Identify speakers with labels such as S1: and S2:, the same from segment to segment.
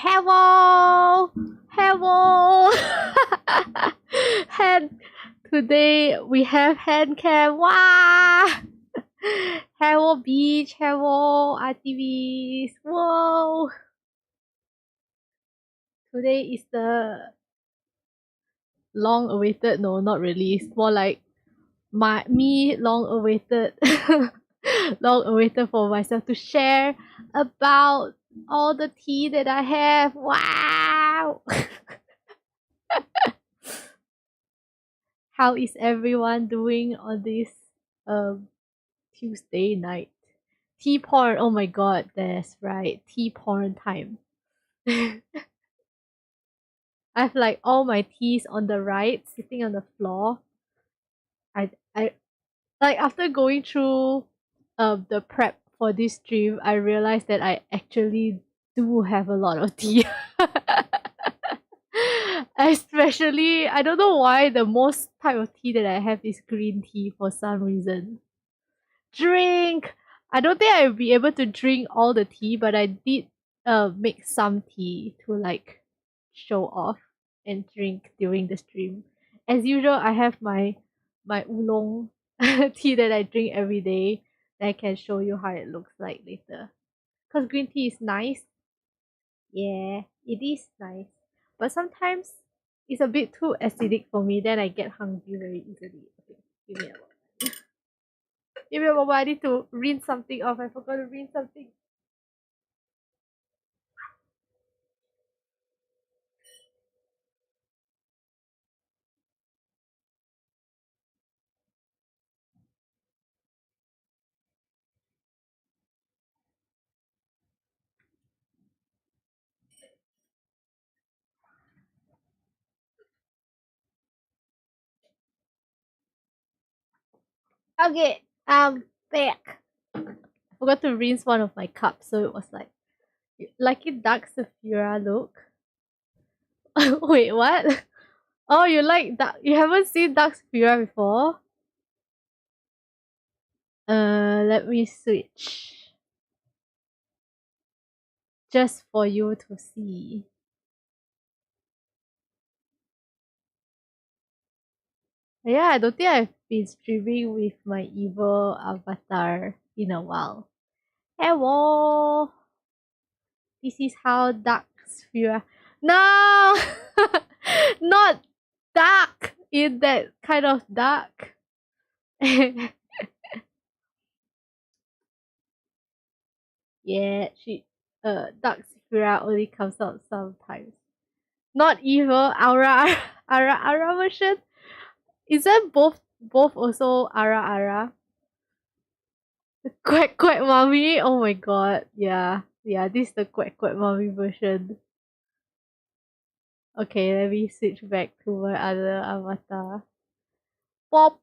S1: Hello! Hello! hand Today we have hand cam. Wow! Hello beach, hello RTVs. Whoa! Today is the long awaited, no, not really. It's more like me long awaited long awaited for myself to share about all the tea that I have. Wow! How is everyone doing on this um Tuesday night? Tea porn, oh my god, that's right. Tea porn time. I have like all my teas on the right, sitting on the floor. I like after going through the prep for this stream, I realized that I actually do have a lot of tea. Especially, I don't know why the most type of tea that I have is green tea for some reason. Drink! I don't think I'll be able to drink all the tea, but I did make some tea to like show off and drink during the stream. As usual, I have my oolong tea that I drink every day that I can show you how it looks like later. Cause green tea is nice. Yeah, it is nice. But sometimes it's a bit too acidic for me, then I get hungry very easily. Okay, give me a moment. Give me a moment, I need to rinse something off. I forgot to rinse something. Okay, back. I forgot to rinse one of my cups, so it was like it dark Saphira look. Wait, what? Oh, you like dark? You haven't seen dark Saphira before? Let me switch just for you to see. Yeah, I don't think I've been streaming with my evil avatar in a while. Hello, this is how dark Saphira. No, not dark in that kind of dark. Yeah, dark Saphira only comes out sometimes. Not evil, Aura version. Is that both also Ara? The quack mommy. Oh my god. Yeah, this is the quack mommy version. Okay, let me switch back to my other avatar. Pop.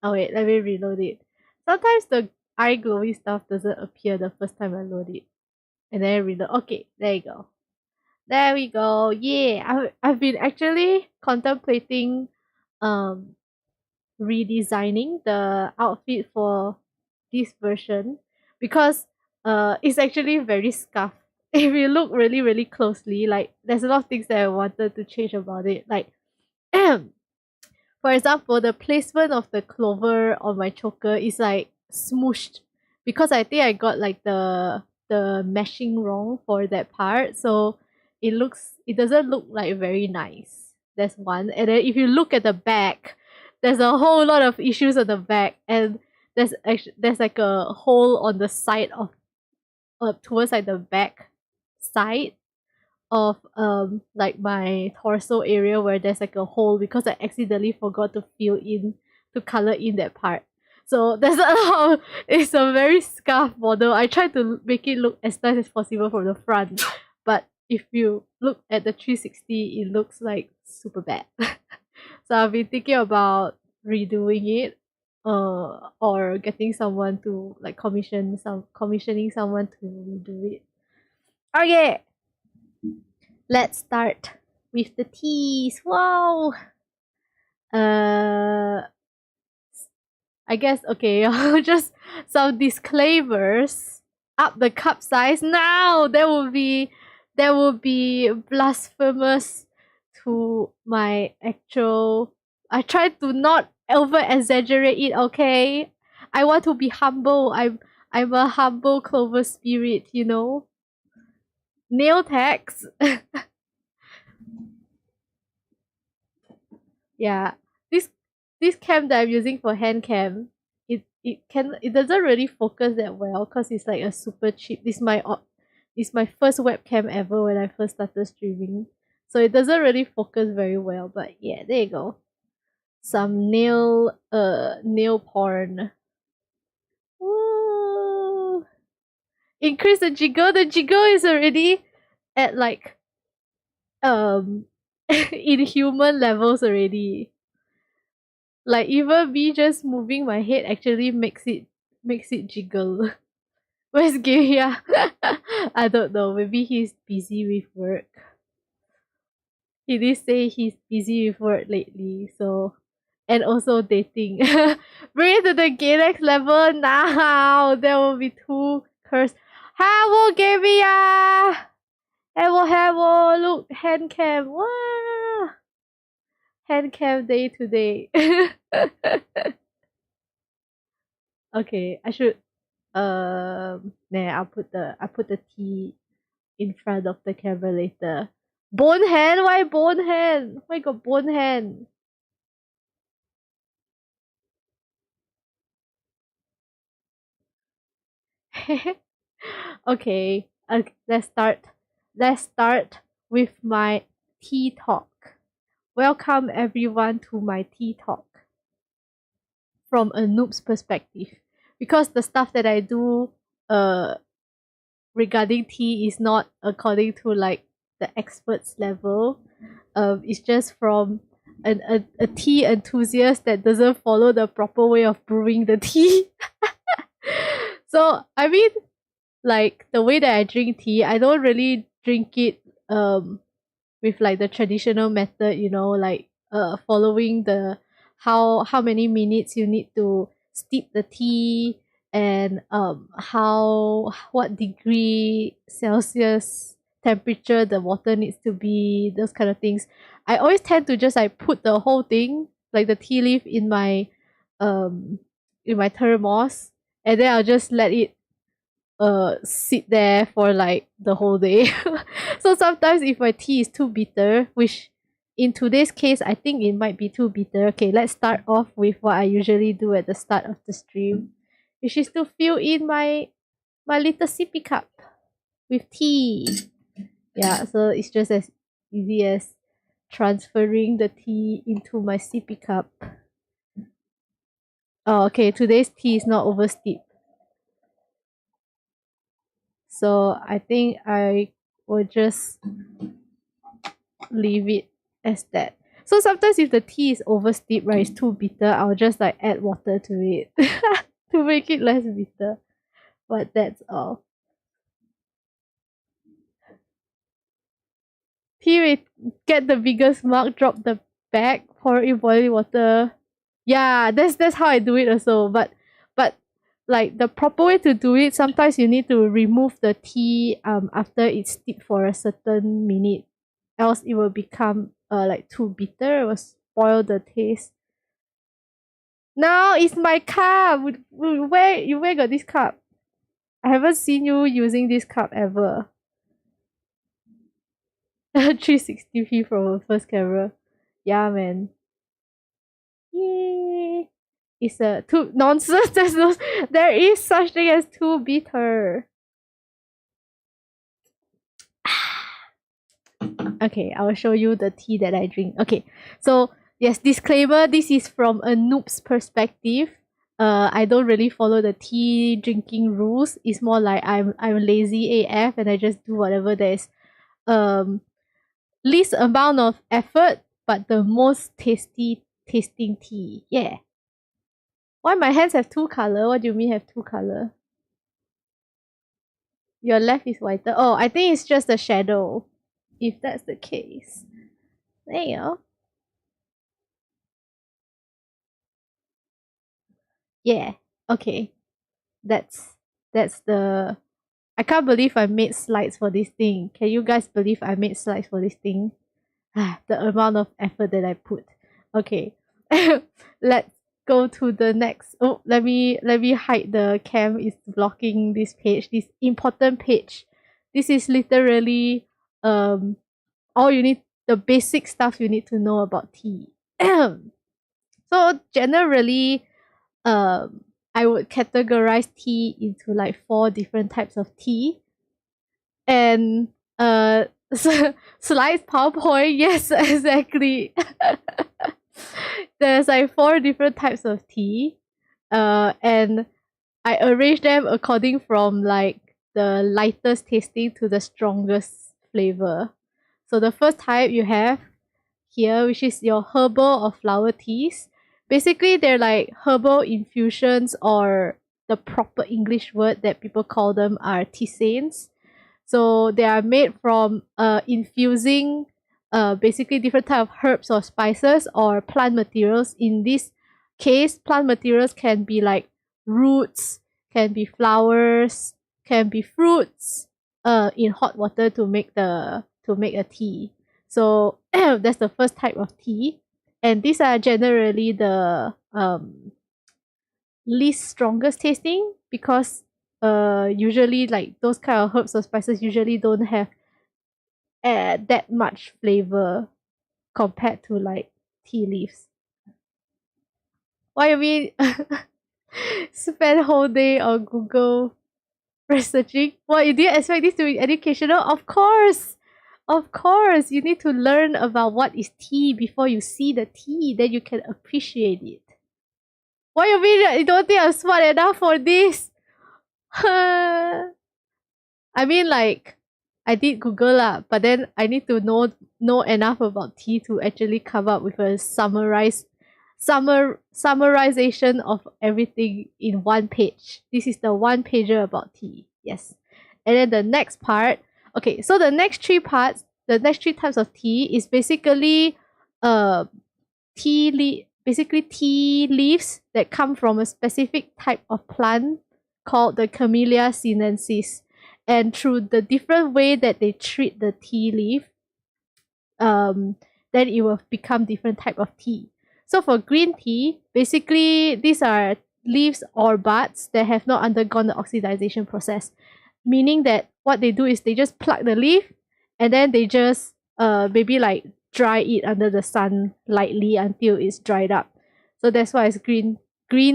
S1: Oh wait, let me reload it. Sometimes the eye glowy stuff doesn't appear the first time I load it. And then I reload. Okay, there you go. There we go. Yeah, I've been actually contemplating um redesigning the outfit for this version because it's actually very scuffed. If you look really closely, like there's a lot of things that I wanted to change about it. Like for example, the placement of the clover on my choker is like smooshed because I think I got like the meshing wrong for that part. So it doesn't look like very nice. That's one. And then if you look at the back, there's a whole lot of issues on the back, and there's like a hole on the side of towards like the back side of like my torso area where there's like a hole because I accidentally forgot to fill in to color in that part. So there's a lot of, it's a very scuffed model. I tried to make it look as nice as possible from the front, but if you look at the 360, it looks like super bad. So I've been thinking about redoing it, or getting someone to like commissioning someone to redo it. Okay, let's start with the teas. Wow. I guess okay. Just some disclaimers. up the cup size now. That would be blasphemous to my actual. I try to not over exaggerate it. Okay, I want to be humble. I'm a humble Clover spirit. Nail tags. Yeah, this this cam that I'm using for hand cam, it doesn't really focus that well because it's like a super cheap. This my first webcam ever when I first started streaming, so it doesn't really focus very well. But yeah, there you go. Some nail porn. Woo! Increase the jiggle. The jiggle is already at like um inhuman levels already. Like even me just moving my head actually makes it jiggle. Where's Gaya? I don't know. Maybe he's busy with work. He did say he's busy with work lately, so and also dating. Bring it to the gay next level now. There will be two cursed. Hello, Gavia! Hello, look, hand cam. Wow! Hand cam day today. Okay, I should nah, I'll put the T in front of the camera later. Bone hand? Why bone hand? Why got bone hand? Okay, let's start. Let's start with my tea talk. Welcome everyone to my tea talk from a noob's perspective. Because the stuff that I do uh regarding tea is not according to like the experts level. It's just from a tea enthusiast that doesn't follow the proper way of brewing the tea. So I mean, like the way that I drink tea, I don't really drink it with like the traditional method, like following the how many minutes you need to steep the tea, and how what degree Celsius temperature the water needs to be, those kind of things. I always tend to just like put the whole thing, like the tea leaf, um in my thermos, and then I'll just let it sit there for like the whole day. So sometimes if my tea is too bitter, which in today's case I think it might be too bitter. Okay, let's start off with what I usually do at the start of the stream, which is to fill in my little sippy cup with tea. Yeah, so it's just as easy as transferring the tea into my sippy cup. Oh, okay, today's tea is not over steep. So I think I will just leave it as that. So sometimes if the tea is over steep, right, it's too bitter, I'll just like add water to it to make it less bitter. But that's all. Tea, get the biggest mug, drop the bag, pour in boiling water. Yeah, that's how I do it also. But like the proper way to do it, sometimes you need to remove the tea after it's steeped for a certain minute, else it will become like too bitter. It will spoil the taste. Now it's my cup. Where got this cup? I haven't seen you using this cup ever. 360p from a first camera. Yeah, man. Yay! It's a too nonsense. There is such thing as too bitter. Okay, I will show you the tea that I drink. Okay, so yes, disclaimer, this is from a noob's perspective. I don't really follow the tea drinking rules. It's more like I'm lazy AF and I just do whatever there is um least amount of effort but the most tasty tasting tea. Yeah. Why my hands have two color? What do you mean have two color? Your left is whiter. Oh, I think it's just the shadow. If that's the case. There you go. Yeah. Okay. That's that's the I can't believe I made slides for this thing. Can you guys believe I made slides for this thing? The amount of effort that I put. Okay. Let's go to the next. Oh, let me hide the cam is blocking this page, this important page. This is literally all you need, the basic stuff you need to know about tea. So generally, I would categorize tea into like 4 different types of tea. And slides PowerPoint, yes, exactly. There's like 4 different types of tea. And I arrange them according from like the lightest tasting to the strongest flavor. So the first type you have here, which is your herbal or flower teas. Basically, they're like herbal infusions, or the proper English word that people call them are tisanes. So they are made from infusing basically different type of herbs or spices or plant materials. In this case, plant materials can be like roots, can be flowers, can be fruits in hot water to make a tea. So that's the first type of tea. And these are generally the least strongest tasting, because usually like those kind of herbs or spices usually don't have that much flavor compared to like tea leaves. What you mean? Spend whole day on Google researching? What, you didn't expect this to be educational? Of course! Of course! You need to learn about what is tea before you see the tea, then you can appreciate it. What you mean you don't think I'm smart enough for this? I mean, like, I did Google lah, but then I need to know enough about tea to actually come up with a summarization of everything in one page. This is the one pager about tea. Yes. And then the next part, okay, so the next 3 parts, the next 3 types of tea is basically uh basically tea leaves that come from a specific type of plant called the Camellia sinensis. And through the different way that they treat the tea leaf, then it will become different type of tea. So for green tea, basically these are leaves or buds that have not undergone the oxidization process, meaning that what they do is they just pluck the leaf and then they just maybe like dry it under the sun lightly until it's dried up. So that's why it's green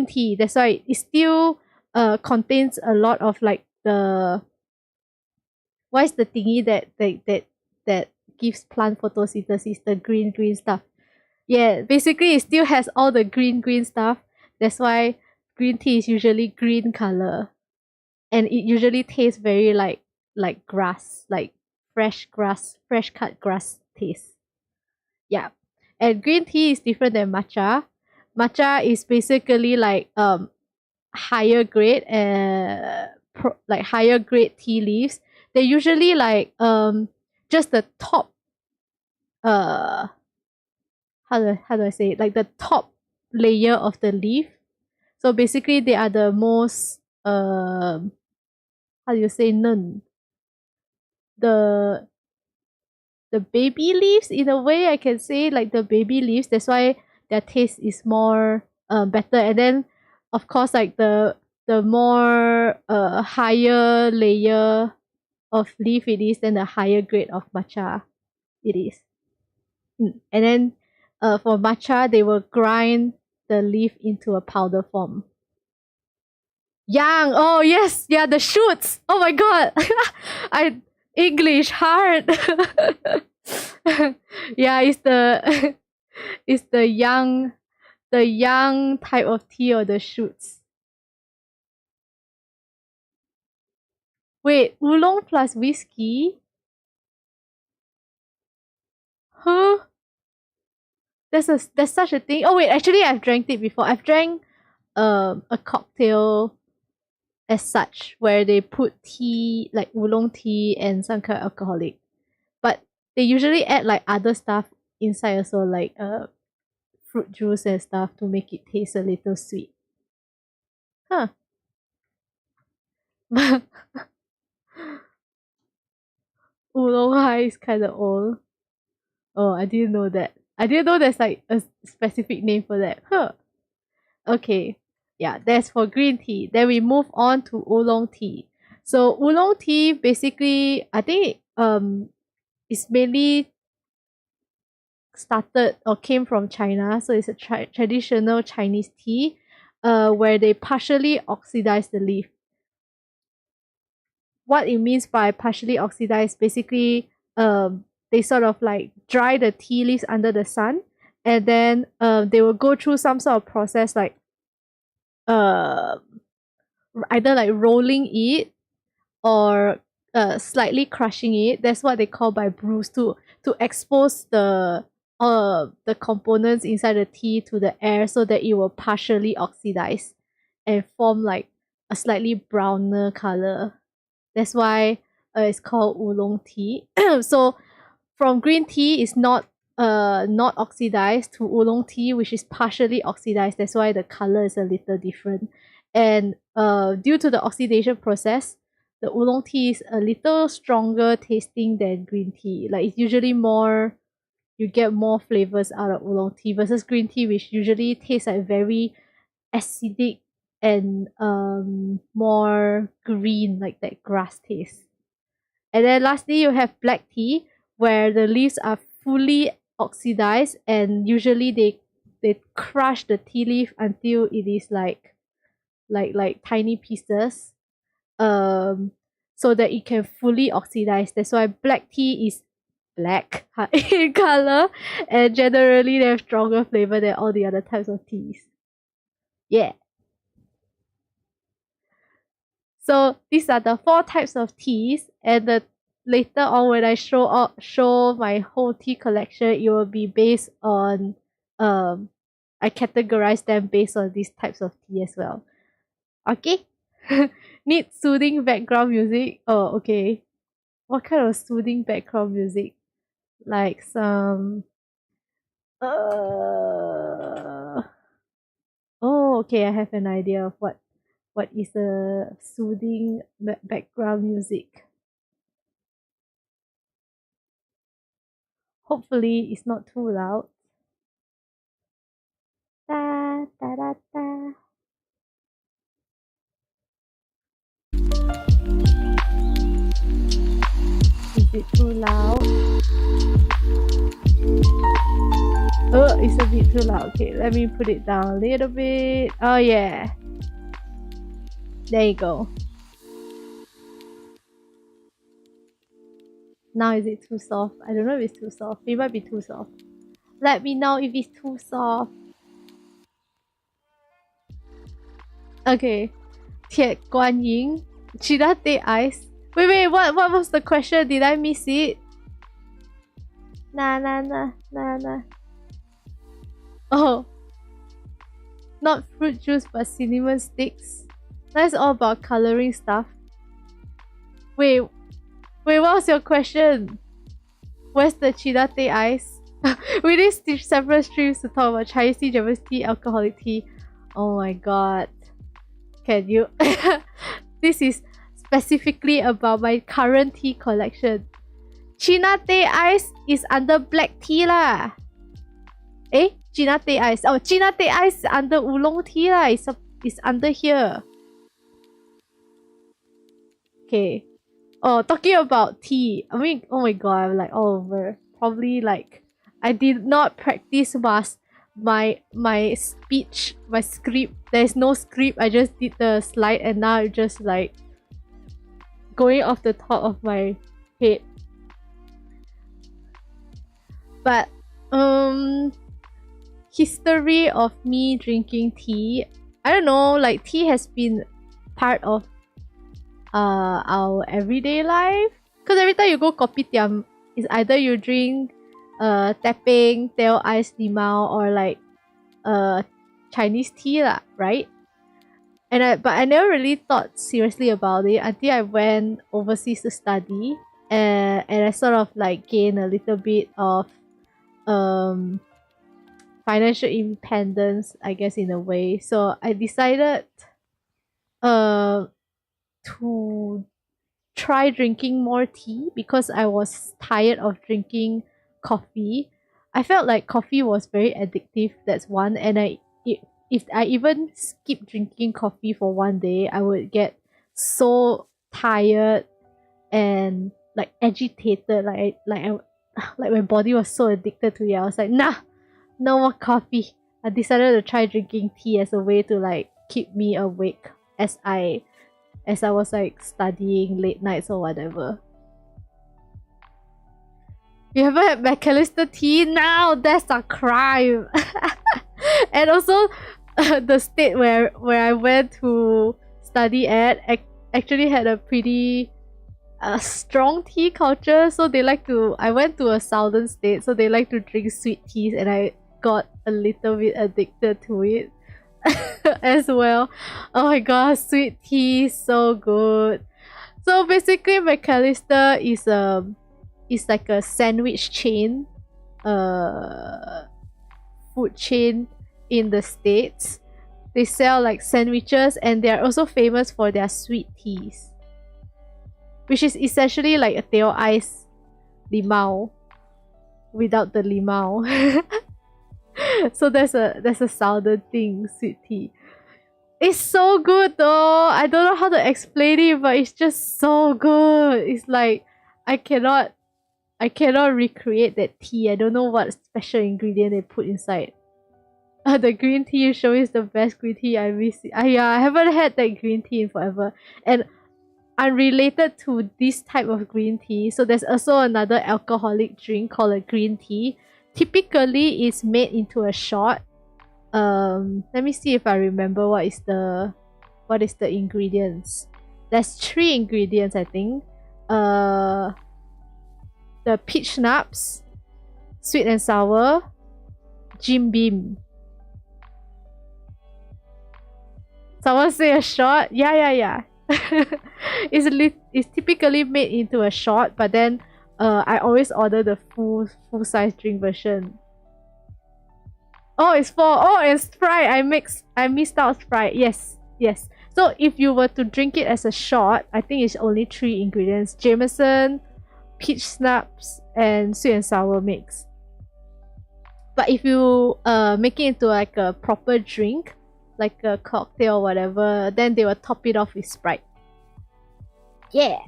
S1: tea. That's why it still contains a lot of like the, what is the thingy that gives plant photosynthesis, the green stuff. Yeah, basically it still has all the green stuff. That's why green tea is usually green color, and it usually tastes very like grass, like fresh cut grass taste. Yeah. And green tea is different than matcha. Matcha is basically like higher grade like higher grade tea leaves. They're usually like just the top uh how do I say it? Like the top layer of the leaf. So basically they are the most how do you say nun? The baby leaves, in a way I can say, like the baby leaves. That's why their taste is more better. And then of course like the more higher layer of leaf it is, then the higher grade of matcha it is. And then for matcha, they will grind the leaf into a powder form. Yang, oh yes, yeah, the shoots. Oh my god, I English hard. Yeah, it's the it's the young type of tea, or the shoots. Wait, oolong plus whiskey? Huh? There's such a thing. Oh wait, actually I've drank it before. I've drank a cocktail as such, where they put tea, like oolong tea and some kind of alcoholic. But they usually add like other stuff inside also, like fruit juice and stuff to make it taste a little sweet. Huh. Oolong High is kind of old. Oh, I didn't know that. I didn't know there's like a specific name for that. Huh. Okay. Yeah, that's for green tea. Then we move on to oolong tea. So oolong tea basically, I think it's mainly started or came from China. So it's a traditional Chinese tea, where they partially oxidize the leaf. What it means by partially oxidized, basically, they sort of like dry the tea leaves under the sun, and then they will go through some sort of process like uh, either like rolling it or slightly crushing it. That's what they call by bruise to expose the components inside the tea to the air so that it will partially oxidize and form like a slightly browner color. That's why it's called oolong tea. So from green tea is not oxidized to oolong tea, which is partially oxidized. That's why the color is a little different. And due to the oxidation process, the oolong tea is a little stronger tasting than green tea. Like it's usually more, you get more flavors out of oolong tea versus green tea, which usually tastes like very acidic and more green, like that grass taste. And then lastly, you have black tea, where the leaves are fully oxidized, and usually they crush the tea leaf until it is like tiny pieces, um, so that it can fully oxidize. That's why black tea is black in color, and generally they have stronger flavor than all the other types of teas. Yeah. So these are the four types of teas, and the later on when I show my whole tea collection, it will be based on um I categorize them based on these types of tea as well. Okay? Need soothing background music? Oh, okay. What kind of soothing background music? Like some uh oh, okay, I have an idea of what is a soothing background music. Hopefully it's not too loud. Da, da, da, da. Is it too loud? Oh, it's a bit too loud. Okay, let me put it down a little bit. Oh yeah. There you go. Now is it too soft? I don't know if it's too soft. It might be too soft. Let me know if it's too soft. Okay. 铁观音 Chilate ice. Wait, what was the question? Did I miss it? Nah. Oh, not fruit juice, but cinnamon sticks. That's all about coloring stuff. Wait, what was your question? Where's the Chilate ice? We need separate streams to talk about Chinese tea, Japanese tea, alcoholic tea. Oh my god. Can you? This is specifically about my current tea collection. Chinate ice is under black tea lah. Eh? Chinate ice. Oh, Chinate ice under oolong tea lah. It's under here. Okay. Oh, talking about tea. I mean, oh my god, I'm like all over. Probably like I did not practice my speech, my script. There's no script. I just did the slide, and now it's just like going off the top of my head. But history of me drinking tea. I don't know, like tea has been part of our everyday life. Cause every time you go kopitiam, it's either you drink tepeng, teh ice limau, or like Chinese tea lah, right? But I never really thought seriously about it until I went overseas to study, and I sort of like gained a little bit of um financial independence, I guess, in a way. So I decided uh to try drinking more tea because I was tired of drinking coffee. I felt like coffee was very addictive. That's one, and if I even skip drinking coffee for one day, I would get so tired and like agitated. Like my body was so addicted to it. I was like, nah, no more coffee. I decided to try drinking tea as a way to like keep me awake as I was like studying late nights or whatever. You haven't had McAllister tea? Now that's a crime. And also, the state where I went to study at actually had a pretty strong tea culture. So they like to. I went to a southern state, so they like to drink sweet teas, and I got a little bit addicted to it as well. Oh my god, sweet tea, so good. So basically, McAllister is like a sandwich chain, food chain in the States. They sell like sandwiches, and they are also famous for their sweet teas, which is essentially like a teh ice limau without the limau. So that's a southern thing, sweet tea. It's so good though. I don't know how to explain it, but it's just so good. It's like I cannot recreate that tea. I don't know what special ingredient they put inside. The green tea you show is the best green tea I miss. Yeah, I haven't had that green tea in forever. And unrelated to this type of green tea, so there's also another alcoholic drink called a green tea. Typically, it's made into a shot. Let me see if I remember what is the ingredients. There's 3 ingredients, I think. The peach schnapps, sweet and sour, Jim Beam. Someone say a shot? Yeah. It's typically made into a shot, but then I always order the full size drink version. Oh, it's 4. Oh, and Sprite. I missed out Sprite. Yes. So if you were to drink it as a shot, I think it's only 3 ingredients: Jameson, peach schnapps, and sweet and sour mix. But if you make it into like a proper drink, like a cocktail or whatever, then they will top it off with Sprite. Yeah,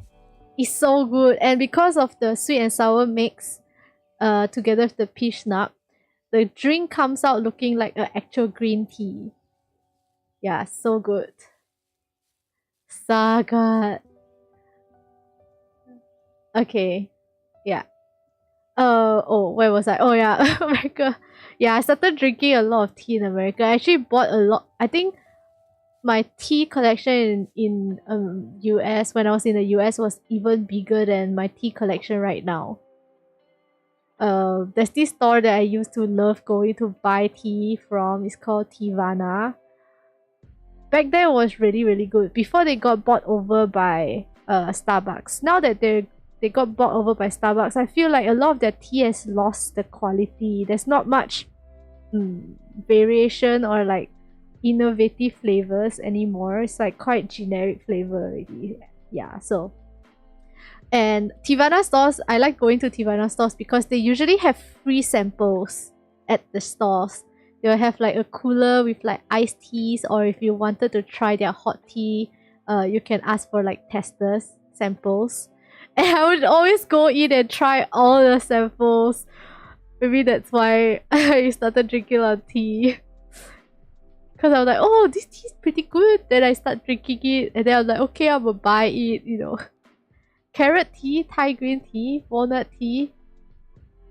S1: it's so good. And because of the sweet and sour mix, together with the peach schnapps, the drink comes out looking like an actual green tea. Yeah, so good. So good. Okay. Yeah. Where was I? Oh yeah, America. Yeah, I started drinking a lot of tea in America. I actually bought a lot. I think my tea collection in US, when I was in the US, was even bigger than my tea collection right now. There's this store that I used to love going to buy tea from. It's called Tivana. Back then it was really, really good. Before they got bought over by Starbucks. Now that they got bought over by Starbucks, I feel like a lot of their tea has lost the quality. There's not much variation or like innovative flavors anymore. It's like quite generic flavor already. Yeah, so. And Tivana stores, I like going to Tivana stores because they usually have free samples at the stores. They'll have like a cooler with like iced teas, or if you wanted to try their hot tea, you can ask for like testers, samples. And I would always go in and try all the samples. Maybe that's why I started drinking a lot of tea. Because I was like, oh, this tea is pretty good. Then I start drinking it, and then I was like, okay, I'm gonna buy it, you know. Carrot tea, Thai green tea, walnut tea.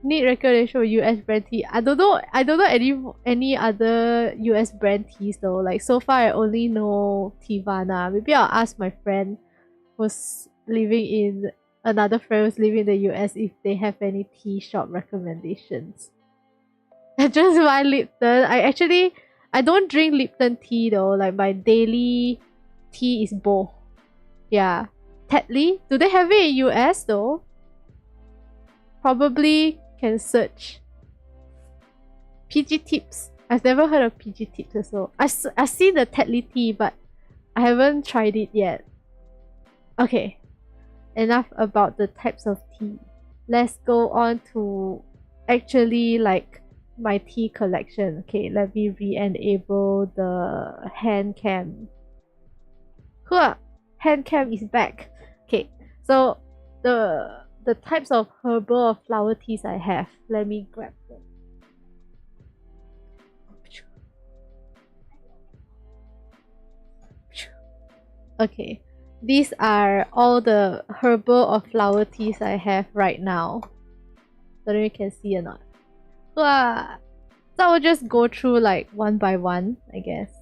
S1: Need recommendation for US brand tea. I don't know any other US brand teas though. Like so far I only know Tivana. Maybe I'll ask my friend who's living in another friend who's living in the US if they have any tea shop recommendations. I just buy Lipton. I don't drink Lipton tea though. Like my daily tea is Bo. Yeah. Tetley? Do they have it in US though? Probably can search. PG Tips. I've never heard of PG Tips also. I see the Tetley tea, but I haven't tried it yet. Okay. enough about the types of tea. Let's go on to actually like my tea collection. Okay, let me re-enable the hand cam. Cool. Hand cam is back. Okay, so the types of herbal or flower teas I have. Let me grab them. Okay, these are all the herbal or flower teas I have right now. Don't know if you can see or not. Wow. So I will just go through like one by one, I guess.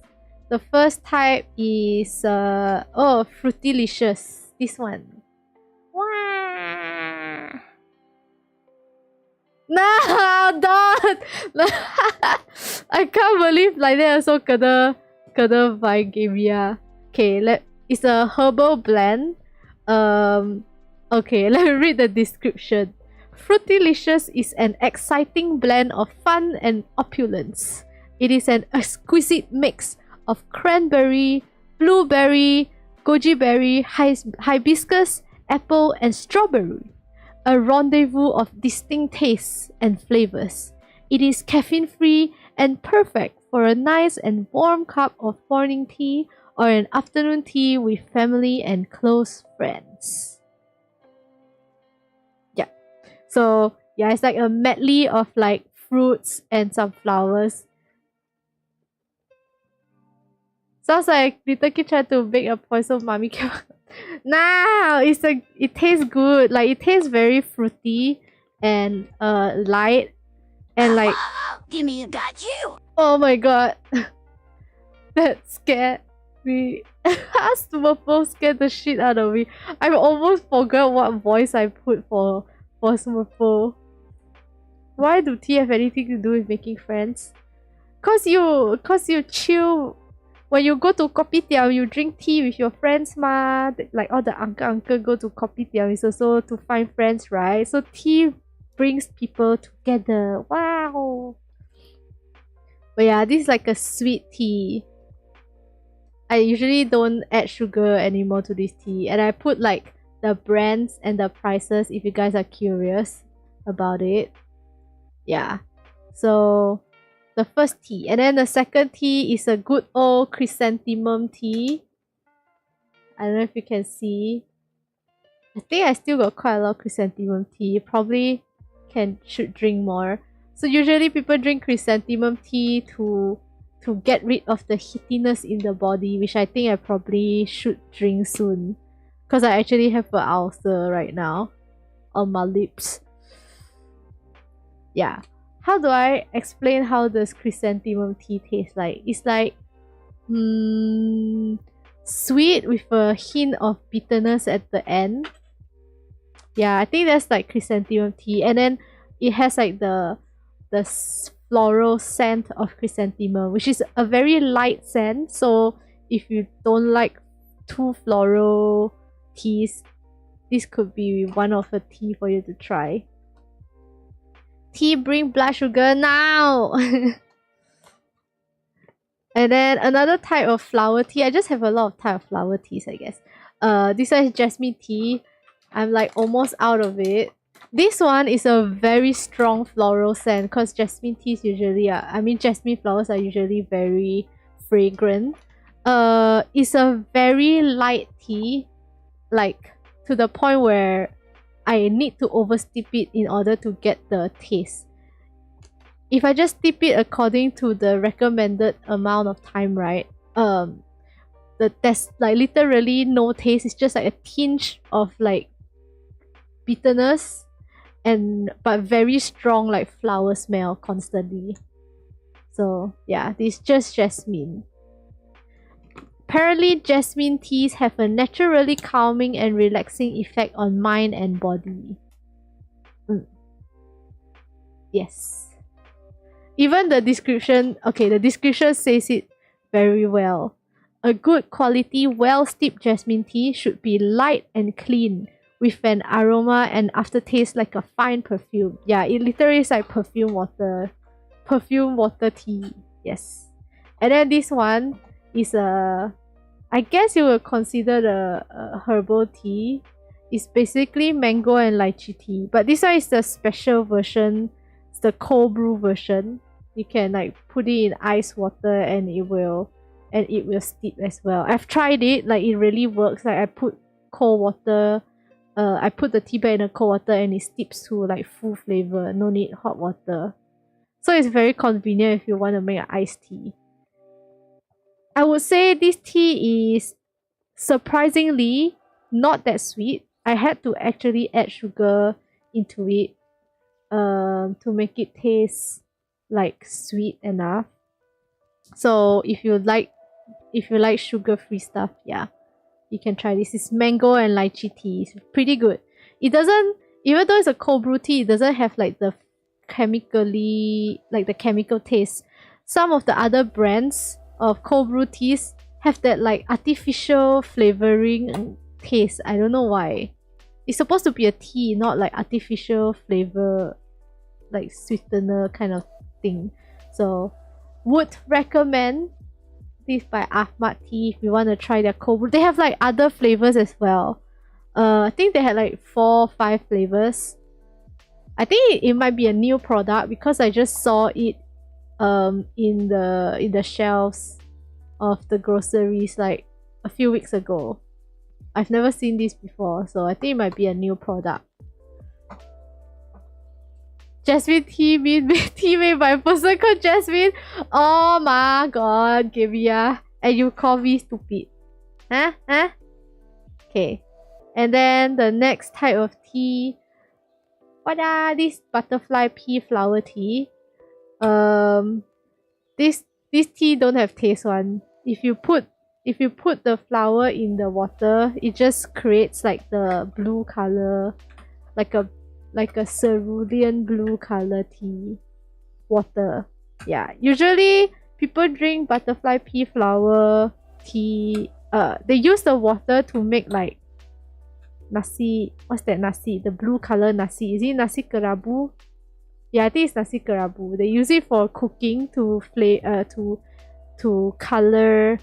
S1: The first type is oh, Fruitylicious. This one. Wow. No, don't. I can't believe like that also kena vibe game, yeah. Okay, it's a herbal blend. Okay, let me read the description. Fruitylicious is an exciting blend of fun and opulence. It is an exquisite mix of cranberry, blueberry, goji berry, hibiscus, apple, and strawberry. A rendezvous of distinct tastes and flavors. It is caffeine-free and perfect for a nice and warm cup of morning tea or an afternoon tea with family and close friends. Yeah. So, yeah, it's like a medley of like fruits and some flowers. Sounds like little kid tried to make a poison mommy came. Nah, it tastes good. Like it tastes very fruity and light and like
S2: give me a got you.
S1: Oh my god. That scared me. Smurfo scared the shit out of me. I almost forgot what voice I put for Smurfo. Why do tea have anything to do with making friends? Cause you chill. When you go to kopitiam, you drink tea with your friends ma. Like all the uncle go to kopitiam is also to find friends, right? So tea brings people together. Wow. But yeah, this is like a sweet tea. I usually don't add sugar anymore to this tea. And I put like the brands and the prices if you guys are curious about it. Yeah. So the first tea. And then the second tea is a good old chrysanthemum tea. I don't know if you can see. I think I still got quite a lot of chrysanthemum tea. Probably should drink more. So usually people drink chrysanthemum tea to get rid of the heatiness in the body, which I think I probably should drink soon. Because I actually have an ulcer right now on my lips. Yeah. How do I explain how does chrysanthemum tea taste like? It's like sweet with a hint of bitterness at the end. Yeah, I think that's like chrysanthemum tea. And then it has like the floral scent of chrysanthemum, which is a very light scent. So if you don't like too floral teas, this could be one of a tea for you to try. Tea bring blood sugar now. And then another type of flower tea. I just have a lot of type of flower teas, I guess. This one is jasmine tea. I'm like almost out of it. This one is a very strong floral scent because jasmine teas usually are, jasmine flowers are usually very fragrant. It's a very light tea, like to the point where I need to oversteep it in order to get the taste. If I just steep it according to the recommended amount of time, right? There's like literally no taste. It's just like a tinge of like bitterness but very strong like flower smell constantly. So yeah, this is just jasmine. Apparently, jasmine teas have a naturally calming and relaxing effect on mind and body. Yes. Even the description, okay, the description says it very well. A good quality, well-steeped jasmine tea should be light and clean, with an aroma and aftertaste like a fine perfume. Yeah, it literally is like perfume water tea. Yes. And then this one is I guess you would consider the herbal tea. It's basically mango and lychee tea, but this one is the special version. It's the cold brew version. You can like put it in ice water and it will steep as well. I've tried it, like it really works. Like I put cold water, I put the tea bag in the cold water and it steeps to like full flavor. No need hot water. So it's very convenient if you want to make an iced tea. I would say this tea is surprisingly not that sweet. I had to actually add sugar into it to make it taste like sweet enough. So if you like sugar-free stuff, yeah, you can try this. It's mango and lychee tea. It's pretty good. It doesn't, even though it's a cold brew tea, it doesn't have like the chemical taste. Some of the other brands of cold brew teas have that like artificial flavoring taste. I don't know why. It's supposed to be a tea, not like artificial flavor, like sweetener kind of thing. So would recommend this by Ahmad Tea if you want to try their cold brew. They have like other flavors as well. I think they had like 4 or 5 flavors. I think it might be a new product because I just saw it in the shelves of the groceries like a few weeks ago. I've never seen this before, so I think it might be a new product. Jasmine tea made by a person called Jasmine. Oh my god, Gavia. And you call me stupid. Huh? Okay. And then the next type of tea. What are these butterfly pea flower tea? This tea don't have taste one. If you put the flower in the water, it just creates like the blue color, like a cerulean blue color tea water. Yeah, usually people drink butterfly pea flower tea. They use the water to make like nasi. What's that nasi? The blue color nasi. Is it nasi kerabu? Yeah, I think it's nasi kerabu. They use it for cooking to color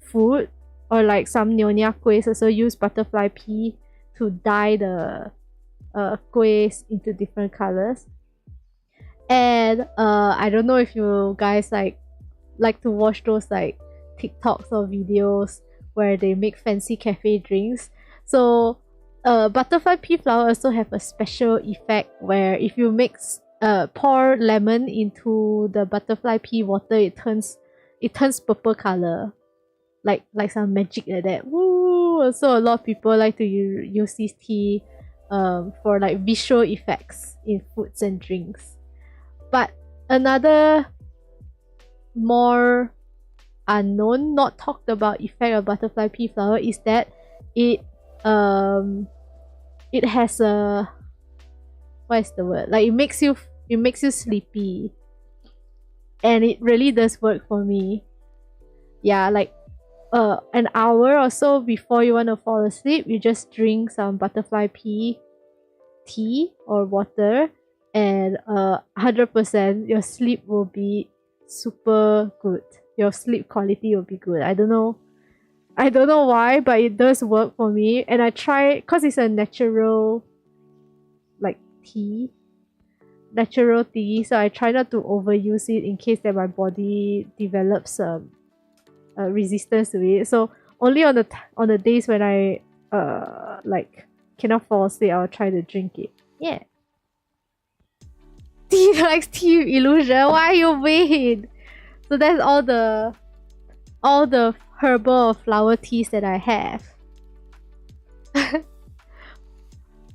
S1: food, or like some nyonya kuehs also use butterfly pea to dye the kuehs into different colors. And I don't know if you guys like to watch those like TikToks or videos where they make fancy cafe drinks. So butterfly pea flower also have a special effect where if you mix pour lemon into the butterfly pea water, it turns purple color, like some magic like that. Woo! So a lot of people like to use this tea for like visual effects in foods and drinks. But another more unknown, not talked about effect of butterfly pea flower is that it has a, what is the word? Like it makes you sleepy. And it really does work for me. Yeah, like an hour or so before you want to fall asleep, you just drink some butterfly pea tea or water, and 100% your sleep will be super good. Your sleep quality will be good. I don't know why, but it does work for me. And I try, because it's a natural tea, so I try not to overuse it in case that my body develops resistance to it. So only on the days when I cannot fall asleep, I'll try to drink it. Yeah. Tea likes tea illusion. Why you wait? So that's all the herbal or flower teas that I have.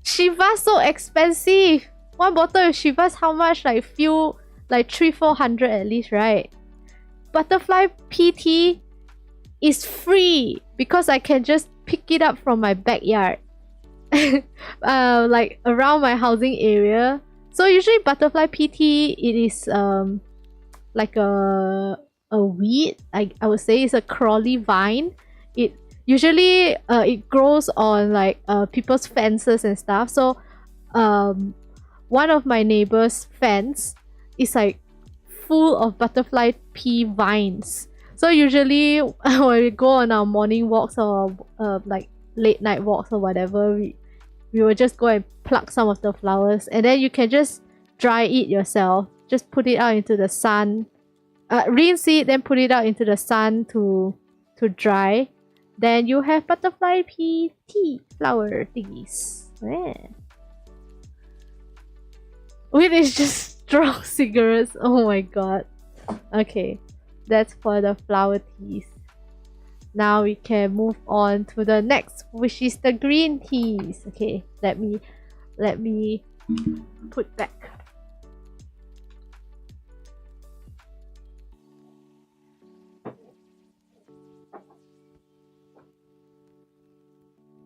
S1: Shiva so expensive. One bottle of Shiva's how much? Like 300-400 at least, right? Butterfly pea tea is free because I can just pick it up from my backyard. Like around my housing area. So usually butterfly pea tea, it is like a weed. I would say it's a crawly vine. It usually it grows on like people's fences and stuff. So one of my neighbor's fence is like full of butterfly pea vines. So usually when we go on our morning walks or like late night walks or whatever, we will just go and pluck some of the flowers, and then you can just dry it yourself. Just put it out into the sun, rinse it, then put it out into the sun to dry. Then you have butterfly pea tea flower thingies. Yeah. Weed is just strong cigarettes. Oh my god. Okay, that's for the flower teas. Now we can move on to the next, which is the green teas. Okay, let me put back.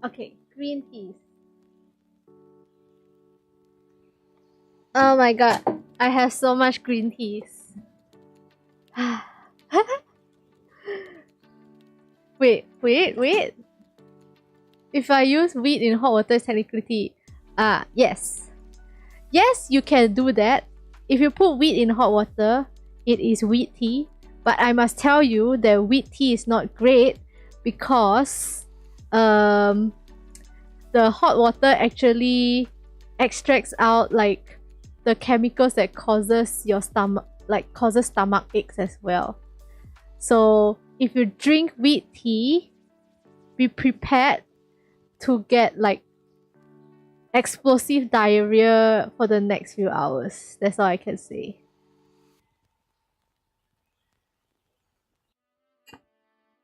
S1: Okay, green teas. Oh my god, I have so much green teas. Wait. If I use wheat in hot water, it's technically tea. Yes. Yes, you can do that. If you put wheat in hot water, it is wheat tea. But I must tell you that wheat tea is not great because the hot water actually extracts out like the chemicals that causes your stomach, like causes stomach aches as well. So if you drink wheat tea, be prepared to get like explosive diarrhea for the next few hours. That's all I can say.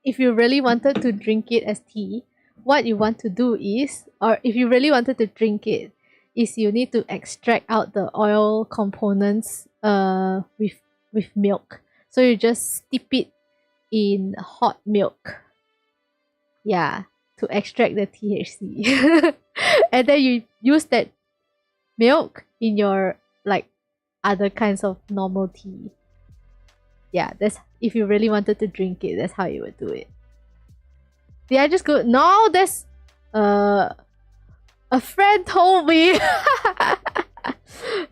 S1: If you really wanted to drink it as tea, what you want to do is, or if you really wanted to drink it, is you need to extract out the oil components with milk. So you just steep it in hot milk. Yeah, to extract the THC. And then you use that milk in your like other kinds of normal tea. Yeah, that's if you really wanted to drink it, that's how you would do it. Did I just go? No, that's a friend told me.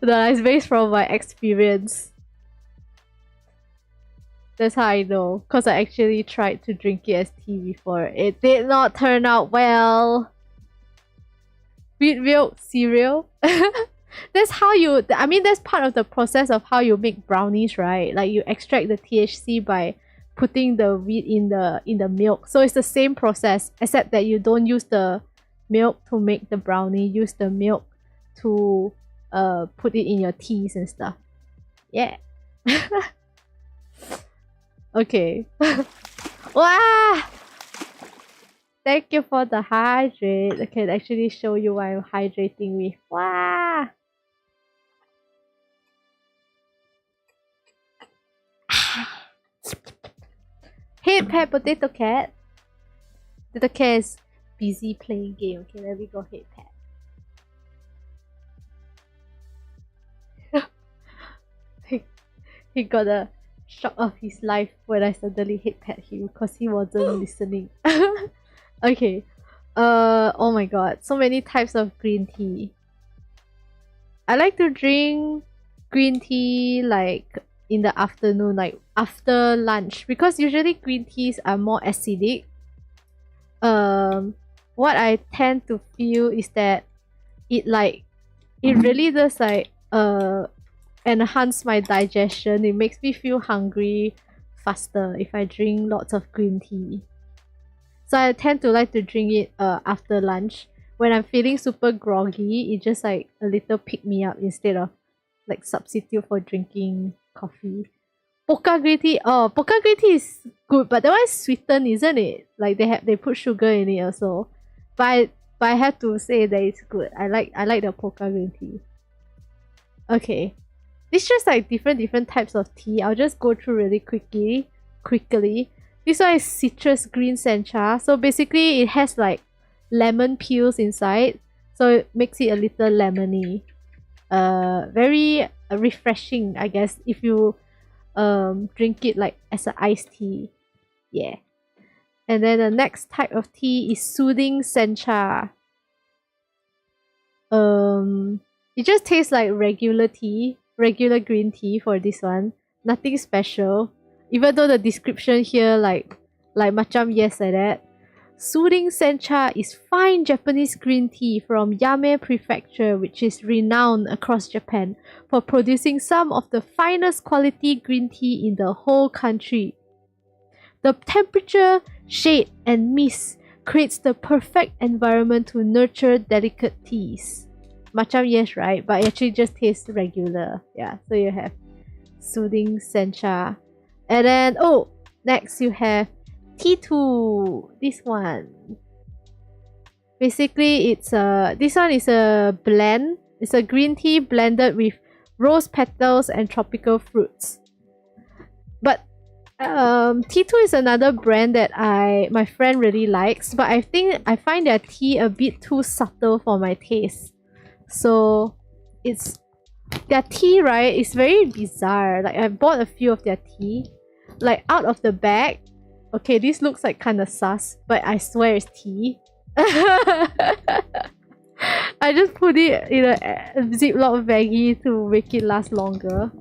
S1: No, it's based from my experience. That's how I know, because I actually tried to drink it as tea before. It did not turn out well. Wheat milk cereal. That's how you, I mean, that's part of the process of how you make brownies, right? Like you extract the THC by putting the wheat in the milk. So it's the same process, except that you don't use the milk to make the brownie. Use the milk to put it in your teas and stuff. Yeah. Okay. Wow! Thank you for the hydrate. I can actually show you what I'm hydrating with. Wow! Hey, pet potato cat. Potato cat is busy playing game. Okay, let me go hey pet. he got a shock of his life when I suddenly hit pet him because he wasn't listening. Okay. Oh my god, so many types of green tea. I like to drink green tea like in the afternoon, like after lunch, because usually green teas are more acidic. What I tend to feel is that it really does like enhance my digestion. It makes me feel hungry faster if I drink lots of green tea. So I tend to like to drink it after lunch. When I'm feeling super groggy, it just like a little pick me up instead of like substitute for drinking coffee. Poca green tea. Oh, poca green tea is good, but that one is sweetened, isn't it? Like they put sugar in it also. But I have to say that it's good. I like the poca green tea. Okay. It's just like different types of tea. I'll just go through really quickly. This one is citrus green sencha. So basically it has like lemon peels inside. So it makes it a little lemony. Very refreshing, I guess, if you drink it like as an iced tea. Yeah. And then the next type of tea is soothing sencha. It just tastes like regular tea, regular green tea for this one. Nothing special. Even though the description here like macam yes like that. Soothing Sencha is fine Japanese green tea from Yame Prefecture, which is renowned across Japan for producing some of the finest quality green tea in the whole country. The temperature, shade, and mist creates the perfect environment to nurture delicate teas. Macam yes, right? But it actually just tastes regular. Yeah, so you have Soothing Sencha. And then, oh, next you have T2. This one. Basically, this one is a blend. It's a green tea blended with rose petals and tropical fruits. But T2 is another brand that my friend really likes, but I find their tea a bit too subtle for my taste. So it's their tea, right? It's very bizarre. Like I bought a few of their tea, like out of the bag. Okay, this looks like kind of sus, but I swear it's tea. I just put it in a Ziploc baggie to make it last longer.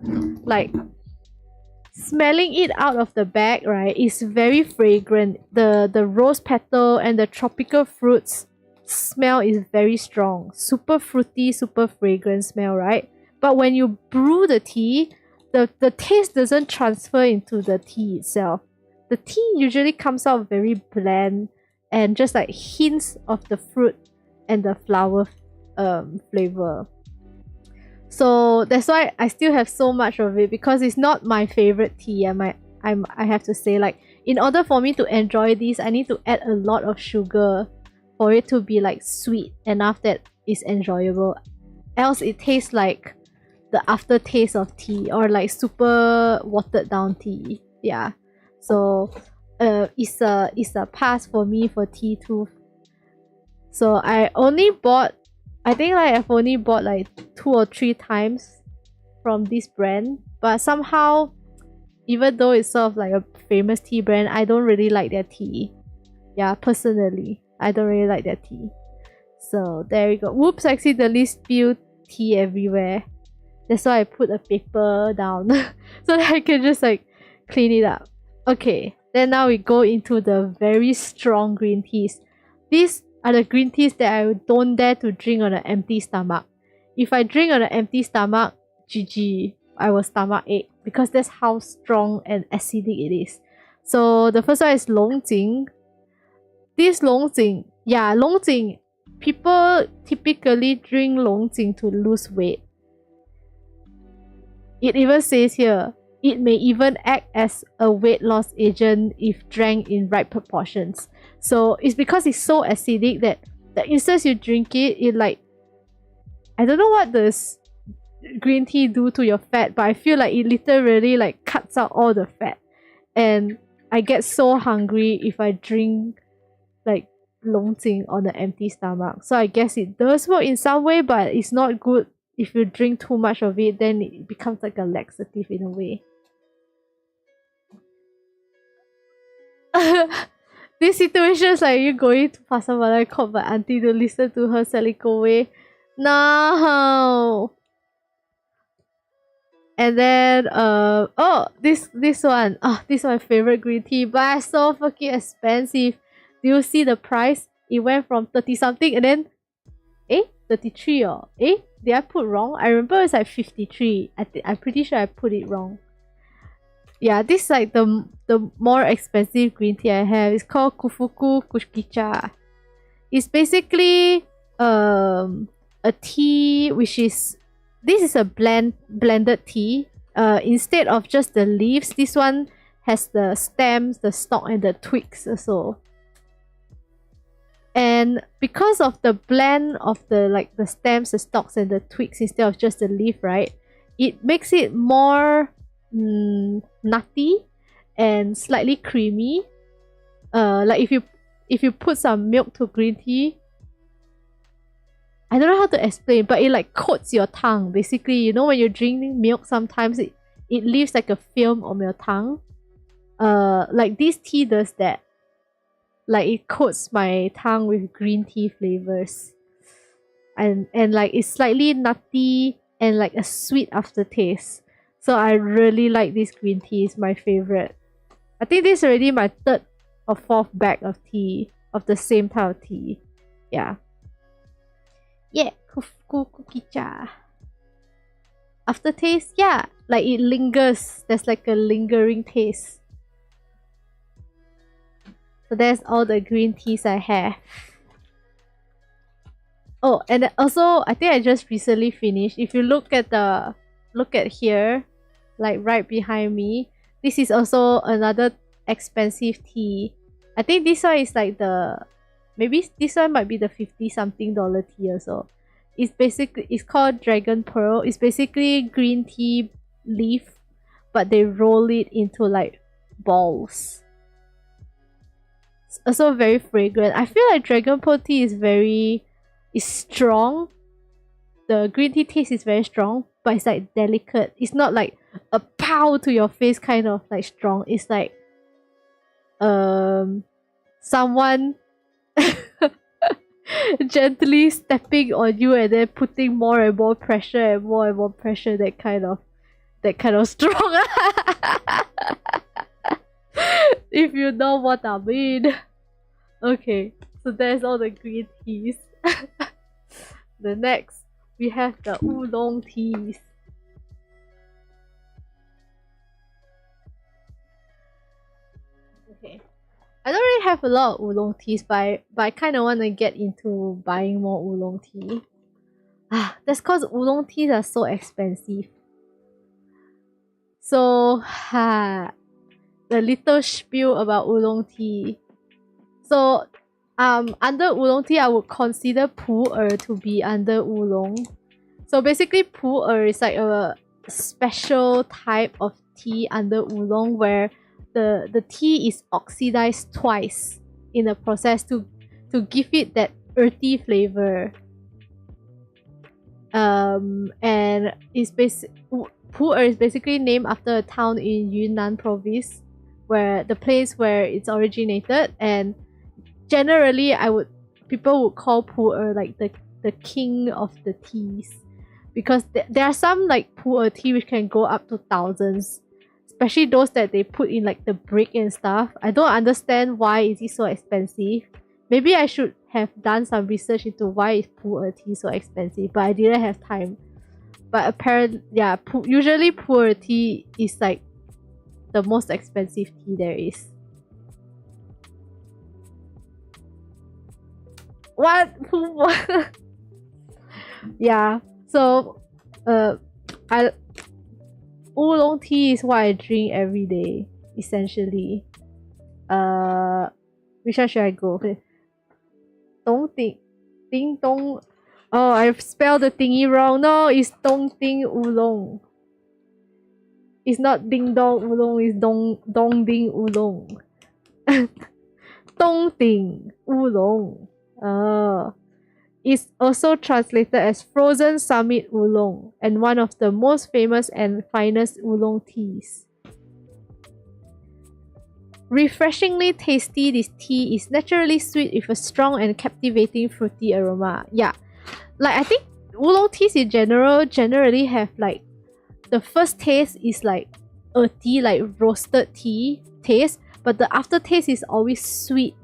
S1: Like smelling it out of the bag, right, is very fragrant. The rose petal and the tropical fruits smell is very strong. Super fruity, super fragrant smell, right? But when you brew the tea, the taste doesn't transfer into the tea itself. The tea usually comes out very bland and just like hints of the fruit and the flower flavor. So that's why I still have so much of it, because it's not my favorite tea. I have to say, like, in order for me to enjoy this, I need to add a lot of sugar for it to be like sweet enough that it's enjoyable. Else it tastes like the aftertaste of tea, or like super watered down tea. Yeah. So it's a pass for me for T2. So I think like I've only bought like 2 or 3 times from this brand, but somehow, even though it's sort of like a famous tea brand, I don't really like their tea. Yeah, personally, I don't really like their tea. So there we go. Whoops, I accidentally spilled tea everywhere. That's why I put a paper down so that I can just like clean it up. Okay, then now we go into the very strong green teas. These are the green teas that I don't dare to drink on an empty stomach. If I drink on an empty stomach, GG, I will stomach ache, because that's how strong and acidic it is. So the first one is Longjing. This Longjing, yeah, Longjing, people typically drink Longjing to lose weight. It even says here, it may even act as a weight loss agent if drank in right proportions. So it's because it's so acidic that the instant you drink it, it like, I don't know what does green tea do to your fat, but I feel like it literally like cuts out all the fat. And I get so hungry if I drink like Longjing on an empty stomach. So I guess it does work in some way, but it's not good if you drink too much of it. Then it becomes like a laxative in a way. This situation is like you going to Pasar Malay called by auntie to listen to her selling away. No. And then this one. This is my favorite green tea, but it's so fucking expensive. Do you see the price? It went from 30 something and then 33 or did I put wrong? I remember it's like 53. I'm pretty sure I put it wrong. Yeah, this is like the more expensive green tea I have. It's called Kufuku Kushkicha. It's basically a tea which is, this is a blended tea. Instead of just the leaves, this one has the stems, the stalk, and the twigs also. And because of the blend of the stems, the stalks, and the twigs instead of just the leaf, right? It makes it more nutty and slightly creamy. Like if you put some milk to green tea, I don't know how to explain, but it like coats your tongue. Basically, you know when you're drinking milk, sometimes it leaves like a film on your tongue. Like this tea does that. Like it coats my tongue with green tea flavors. And like it's slightly nutty and like a sweet aftertaste. So I really like this green tea. It's my favorite. I think this is already my 3rd or 4th bag of tea. of the same type of tea. Yeah. Yeah, cookie cha. Aftertaste, yeah, like it lingers. There's like a lingering taste. So that's all the green teas I have. Oh, and also I think I just recently finished. If you look at here, like right behind me, this is also another expensive tea. I think this one is like maybe this one might be the 50 something dollar tea or so. It's called Dragon Pearl. It's basically green tea leaf, but they roll it into like balls. It's also very fragrant. I feel like Dragon Pearl tea is strong. The green tea taste is very strong, but it's like delicate. It's not like a pow to your face kind of like strong. It's like someone gently stepping on you and then putting more and more pressure and more pressure, that kind of strong. If you know what I mean. Okay, so there's all the green teas. The next we have the oolong teas. Okay, I don't really have a lot of oolong teas, but I kind of want to get into buying more oolong tea. That's cause oolong teas are so expensive. So, the little spiel about oolong tea. So, under oolong tea, I would consider pu-er to be under oolong. So basically, pu-er is like a special type of tea under oolong where the tea is oxidized twice in the process to give it that earthy flavor. And pu-er is basically named after a town in Yunnan province, where the place where it's originated, and generally people would call pu-er like the king of the teas, because there are some like pu-er tea which can go up to thousands, especially those that they put in like the brick and stuff. I don't understand why is it so expensive. Maybe I should have done some research into why is pu-er tea so expensive, but I didn't have time. But apparently, yeah, usually pu-er tea is like the most expensive tea there is. What? Yeah. So, oolong tea is what I drink every day, essentially. Which one should I go? Ding dong. Oh, I've spelled the thingy wrong. No, it's dong ding oolong. It's not ding dong oolong. It's dong ding oolong. Dong ding oolong. It's also translated as frozen summit oolong and one of the most famous and finest oolong teas. Refreshingly tasty, this tea is naturally sweet with a strong and captivating fruity aroma. Yeah, like I think oolong teas in generally have like the first taste is like earthy, like roasted tea taste, but the aftertaste is always sweet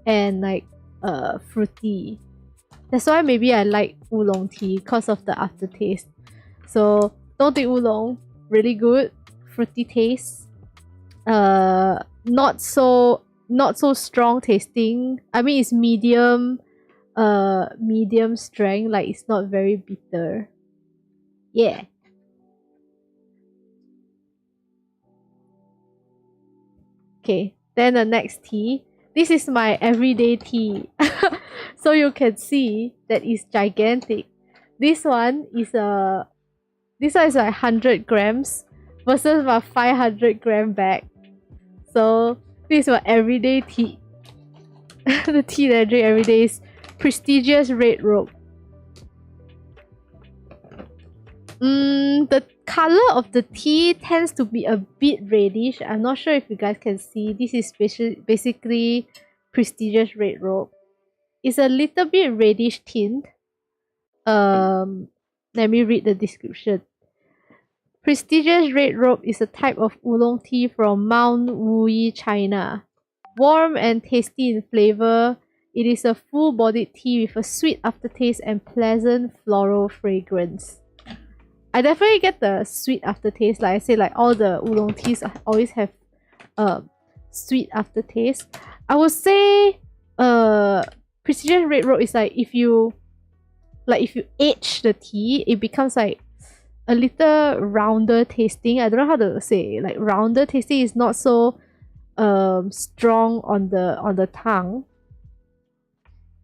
S1: and like fruity. That's why maybe I like oolong tea because of the aftertaste. So don't think oolong, really good, fruity taste. Not so strong tasting. I mean, it's medium strength, like it's not very bitter. Yeah. Okay, then the next tea. This is my everyday tea. So you can see that it's gigantic. This one is like 100 grams versus my 500-gram bag. So this is my everyday tea. The tea that I drink every day is prestigious red rope. The color of the tea tends to be a bit reddish. I'm not sure if you guys can see. This is basically prestigious red rope. It's a little bit reddish tint. Let me read the description. Prestigious red rope is a type of oolong tea from Mount Wuyi, China. Warm and tasty in flavor, it is a full-bodied tea with a sweet aftertaste and pleasant floral fragrance. I definitely get the sweet aftertaste. Like I say, like all the oolong teas always have sweet aftertaste. I would say Precision Red Road is like if you age the tea, it becomes like a little rounder tasting. I don't know how to say. Like rounder tasting is not so strong on the tongue.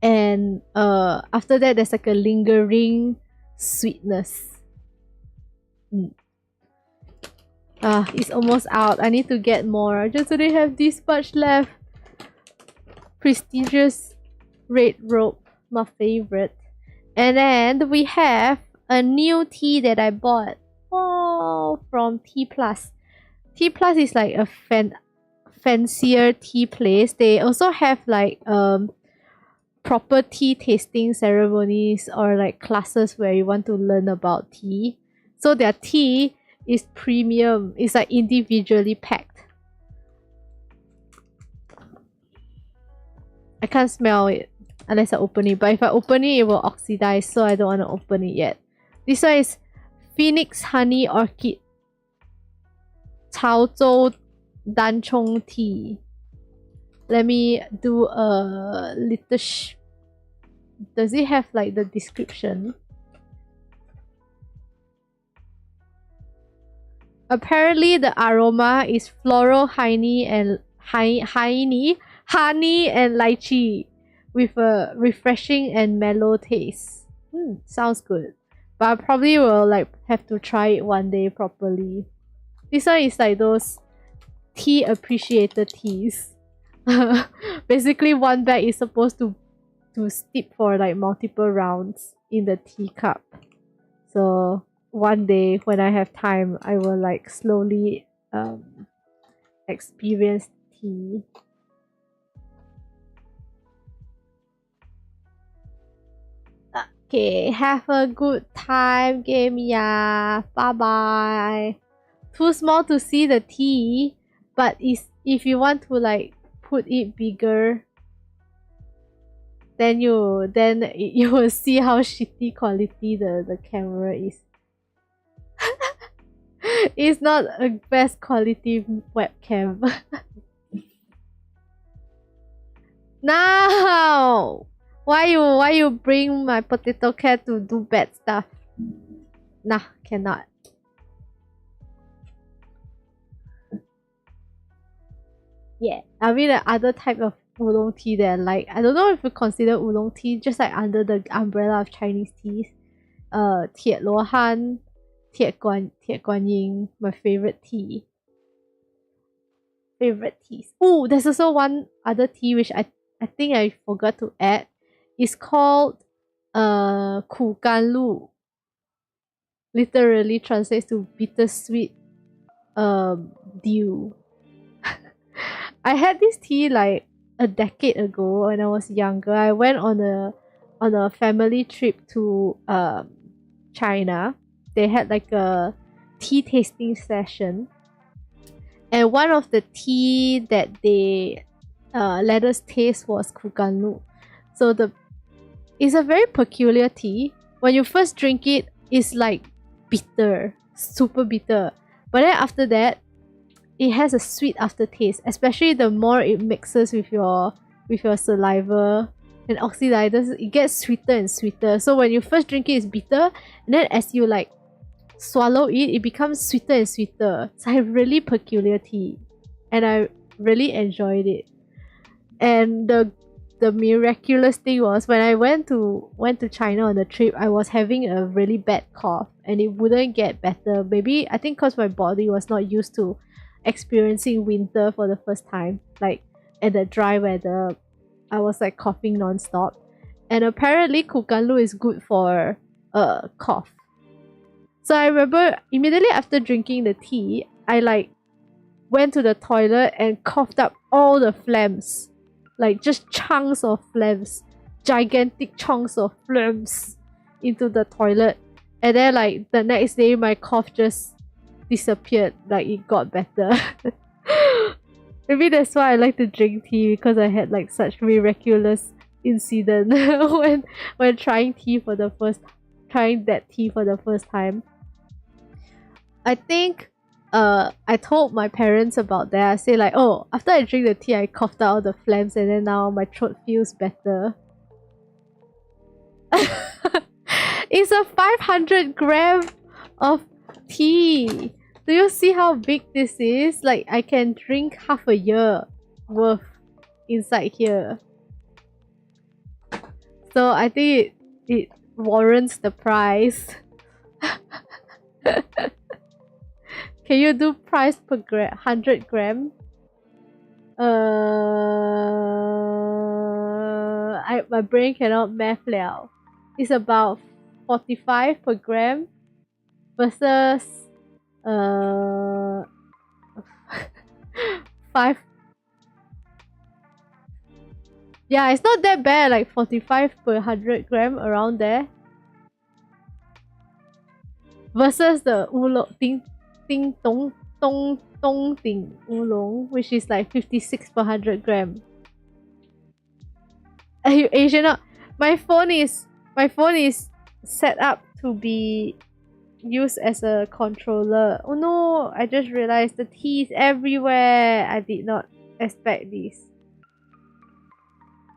S1: And after that there's like a lingering sweetness. It's almost out. I need to get more. I just only have this much left. Prestigious Red Rope, my favorite. And then we have a new tea that I bought. Oh, from Tea Plus. Tea Plus is like a fancier tea place. They also have like proper tea tasting ceremonies or like classes where you want to learn about tea. So their tea is premium. It's like individually packed. I can't smell it unless I open it. But if I open it, it will oxidize. So I don't want to open it yet. This one is Phoenix Honey Orchid Chaozhou Danchong Tea. Let me do a little does it have like the description? Apparently the aroma is floral honey and honey and lychee with a refreshing and mellow taste. Sounds good. But I probably will like have to try it one day properly. This one is like those tea appreciator teas. Basically one bag is supposed to steep for like multiple rounds in the teacup. So one day when I have time, I will like slowly experience tea. Okay, have a good time, game, yeah. Bye bye. Too small to see the tea, but if you want to like put it bigger, then you will see how shitty quality the camera is. It's not a best quality webcam. Now, why you bring my potato cat to do bad stuff? Nah, cannot. Yeah, I mean the other type of oolong tea that I like. I don't know if you consider oolong tea just like under the umbrella of Chinese teas. Tiet Luo Han, Tiet Guan Ying, my favorite tea. Favorite teas. Oh, there's also one other tea which I think I forgot to add. It's called Ku Gan Lu. Literally translates to bittersweet dew. I had this tea like a decade ago when I was younger. I went on a family trip to China. They had like a tea tasting session, and one of the tea that they let us taste was Kuganlu. So it's a very peculiar tea. When you first drink it, it's like bitter, super bitter. But then after that, it has a sweet aftertaste, especially the more it mixes with your saliva and oxidizes. It gets sweeter and sweeter. So when you first drink it, it's bitter, and then as you like swallow it, it becomes sweeter and sweeter. It's a really peculiar tea, and I really enjoyed it. And the miraculous thing was when I went to China on the trip, I was having a really bad cough, and it wouldn't get better. Maybe I think because my body was not used to experiencing winter for the first time, like at the dry weather. I was like coughing non-stop, and apparently Kukanlu is good for cough. So I remember immediately after drinking the tea, I like went to the toilet and coughed up all the phlegms, like just chunks of phlegms, gigantic chunks of phlegms into the toilet, and then like the next day my cough just disappeared, like it got better. Maybe that's why I like to drink tea, because I had like such miraculous incident when trying that tea for the first time. I think I told my parents about that. I say like, oh, after I drink the tea, I coughed out all the phlegms, and then now my throat feels better. It's a 500 gram of tea. Do you see how big this is? Like, I can drink half a year worth inside here. So I think it warrants the price. Can you do price per 100 gram? My brain cannot math liao. It's about 45 per gram versus 5. Yeah, it's not that bad, like 45 per 100 gram, around there. Versus the oolong ding dong ding oolong, which is like 56 per 100 gram. Asian, my phone is set up to be used as a controller. Oh no, I just realized the tea is everywhere. I did not expect this.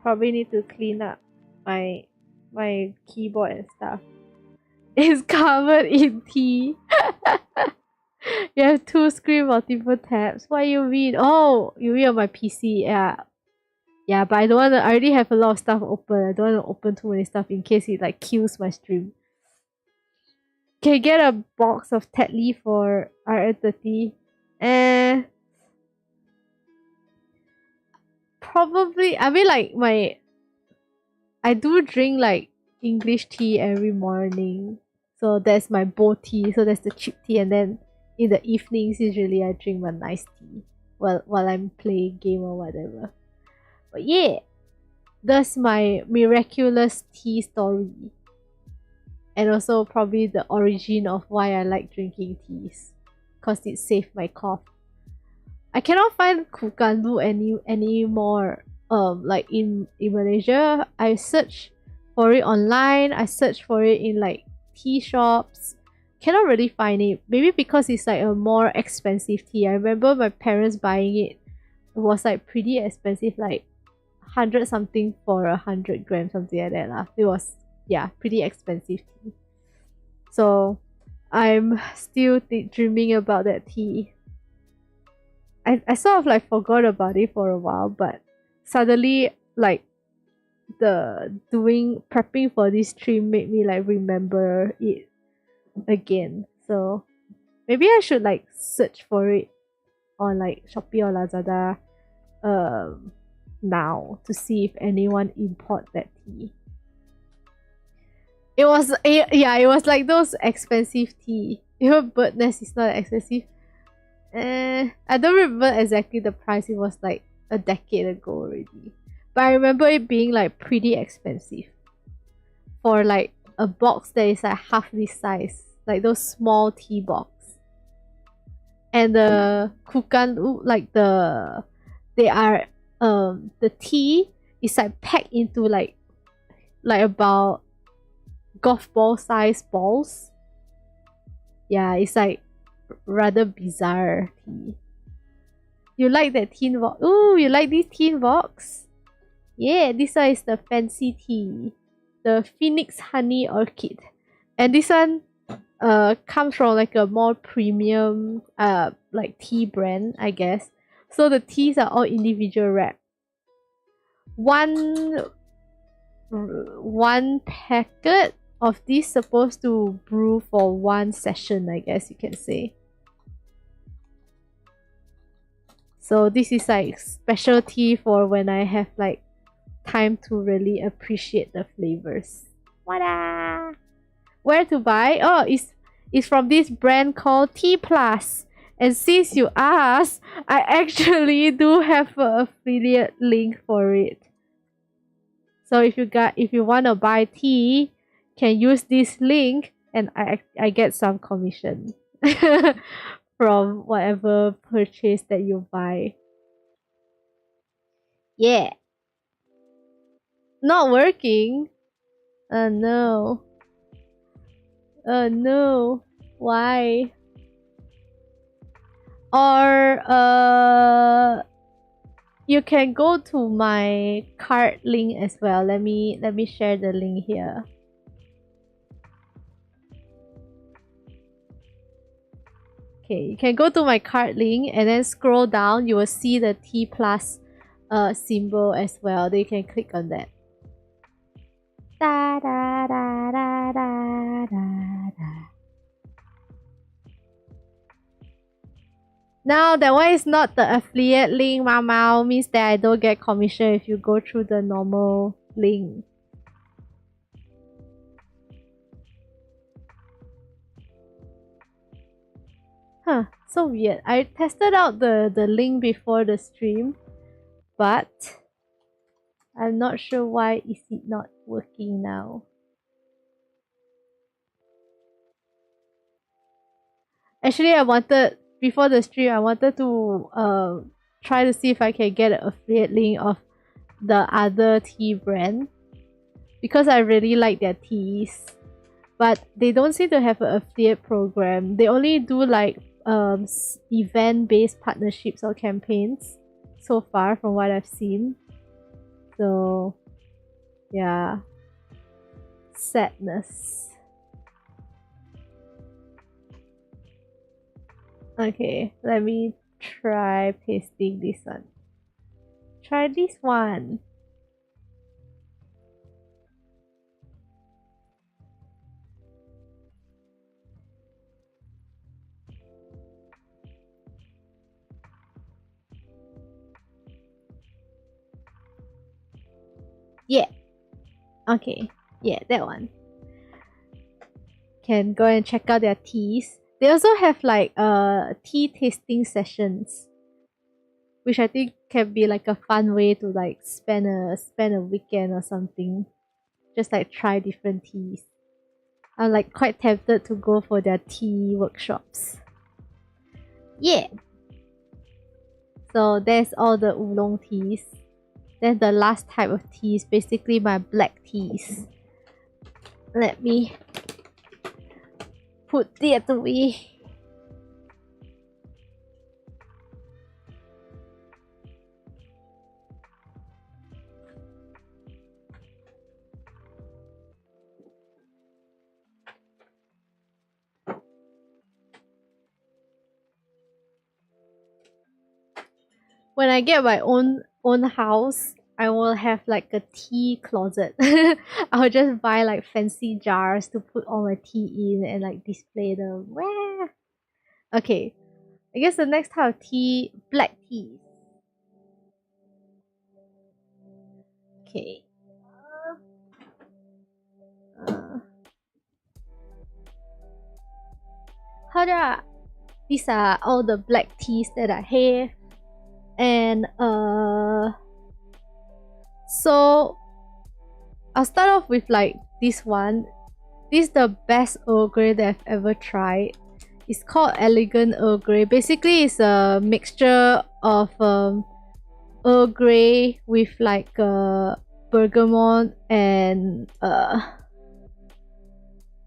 S1: Probably need to clean up my keyboard and stuff. It's covered in tea. You have 2 screen, multiple tabs. What you mean? Oh, you mean on my PC? Yeah. Yeah, but I don't want to. I already have a lot of stuff open. I don't want to open too many stuff in case it like kills my stream. Can you get a box of Tetley for RN30? Probably. I mean, like I do drink like English tea every morning. So that's my bow tea. So that's the cheap tea, and then in the evenings usually I drink my nice tea while I'm playing game or whatever. But yeah, that's my miraculous tea story. And also probably the origin of why I like drinking teas. Because it saved my cough. I cannot find kukandu anymore. Like in Malaysia, I search for it online. I search for it in like tea shops. Cannot really find it. Maybe because it's like a more expensive tea. I remember my parents buying it. It was like pretty expensive, like 100 something for 100 grams, something like that lah. It was, yeah, pretty expensive tea. So I'm still dreaming about that tea. I sort of like forgot about it for a while, but suddenly like the prepping for this stream made me like remember it again. So maybe I should like search for it on like Shopee or Lazada now to see if anyone import that tea. It was like those expensive tea. Even bird nest is not expensive. I don't remember exactly the price. It was like a decade ago already. But I remember it being like pretty expensive for like a box that is like half this size, like those small tea box. And the kukan, like the tea is like packed into like about golf ball size balls. Yeah, it's like rather bizarre tea. You like that tin box? Ooh, you like this tin box? Yeah, this one is the fancy tea, the Phoenix Honey Orchid, and this one comes from like a more premium like tea brand, I guess. So the teas are all individual wrap. One packet of this supposed to brew for 1 session, I guess you can say. So this is like specialty for when I have like time to really appreciate the flavors. Wada! Where to buy? Oh, it's from this brand called T Plus. And since you asked, I actually do have an affiliate link for it. So if you wanna buy tea, can use this link and I get some commission from whatever purchase that you buy. Yeah. Not working? Oh no. Oh no. Why? Or you can go to my card link as well. Let me share the link here. Okay, you can go to my card link and then scroll down. You will see the T plus symbol as well. Then you can click on that. Da, da, da, da, da, da, da. Now that one is not the affiliate link, Mama. Means that I don't get commission if you go through the normal link. Huh, so weird. I tested out the link before the stream, but I'm not sure why is it not working now. Actually, before the stream, I wanted to try to see if I can get an affiliate link of the other tea brand because I really like their teas, but they don't seem to have an affiliate program. They only do like event-based partnerships or campaigns so far from what I've seen. So yeah, sadness. Okay, let me try pasting this one. Try this one. Yeah. Okay. Yeah, that one. Can go and check out their teas. They also have like tea tasting sessions, which I think can be like a fun way to like spend a weekend or something. Just like try different teas. I'm like quite tempted to go for their tea workshops. Yeah. So there's all the oolong teas. Then the last type of tea is basically my black teas. Let me put that away. When I get my own house, I will have like a tea closet. I'll just buy like fancy jars to put all my tea in and like display them. Wah! Okay, I guess the next type of tea, black tea. Okay. Uh, these are all the black teas that I have. And so I'll start off with like this one. This is the best Earl Grey that I've ever tried. It's called Elegant Earl Grey. Basically, it's a mixture of Earl Grey with like bergamot and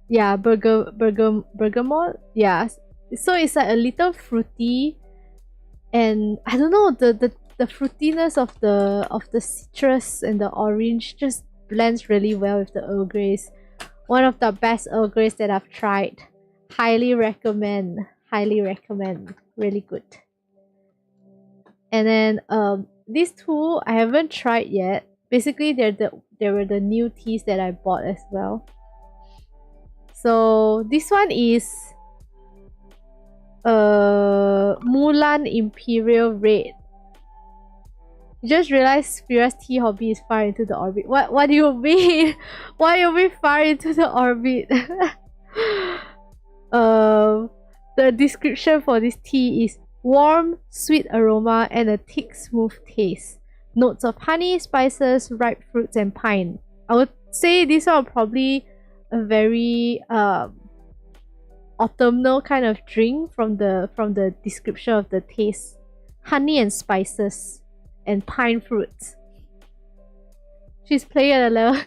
S1: yeah, bergamot. Yeah, so it's like a little fruity, and I don't know, the fruitiness of the citrus and the orange just blends really well with the Earl Greys. One of the best Earl Greys that I've tried. Highly recommend. Highly recommend. Really good. And then these two I haven't tried yet. Basically, they were the new teas that I bought as well. So this one is Mulan Imperial Red. You just realized Sphyra's tea hobby is far into the orbit. What do you mean? Why are we far into the orbit? The description for this tea is warm, sweet aroma and a thick, smooth taste. Notes of honey, spices, ripe fruits, and pine. I would say this one probably a very autumnal kind of drink from the description of the taste. Honey and spices and pine fruits. She's playing at a level.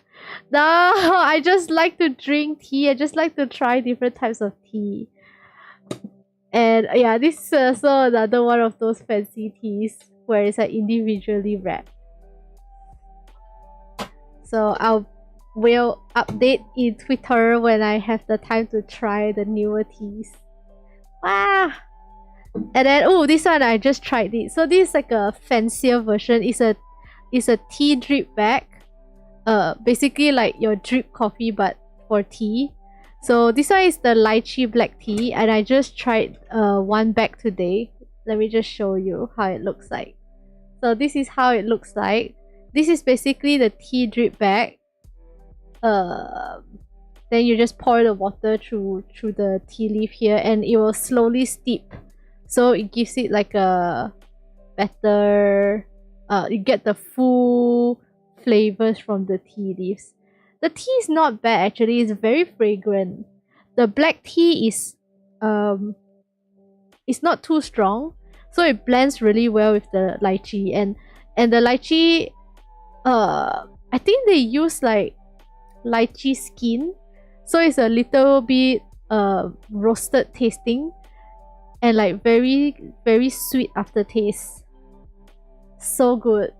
S1: No, I just like to drink tea. I just like to try different types of tea. And yeah, this is also another one of those fancy teas where it's like individually wrapped. So I will update in Twitter when I have the time to try the newer teas. Wow! And then oh, this one I just tried it. So this is like a fancier version. It's a tea drip bag. Basically like your drip coffee but for tea. So this one is the lychee black tea, and I just tried one bag today. Let me just show you how it looks like. So this is how it looks like. This is basically the tea drip bag. Then you just pour the water through the tea leaf here, and it will slowly steep. So it gives it like a better. You get the full flavors from the tea leaves. The tea is not bad actually. It's very fragrant. The black tea is it's not too strong, so it blends really well with the lychee, and the lychee I think they use like lychee skin, so it's a little bit roasted tasting and like very very sweet aftertaste. So good.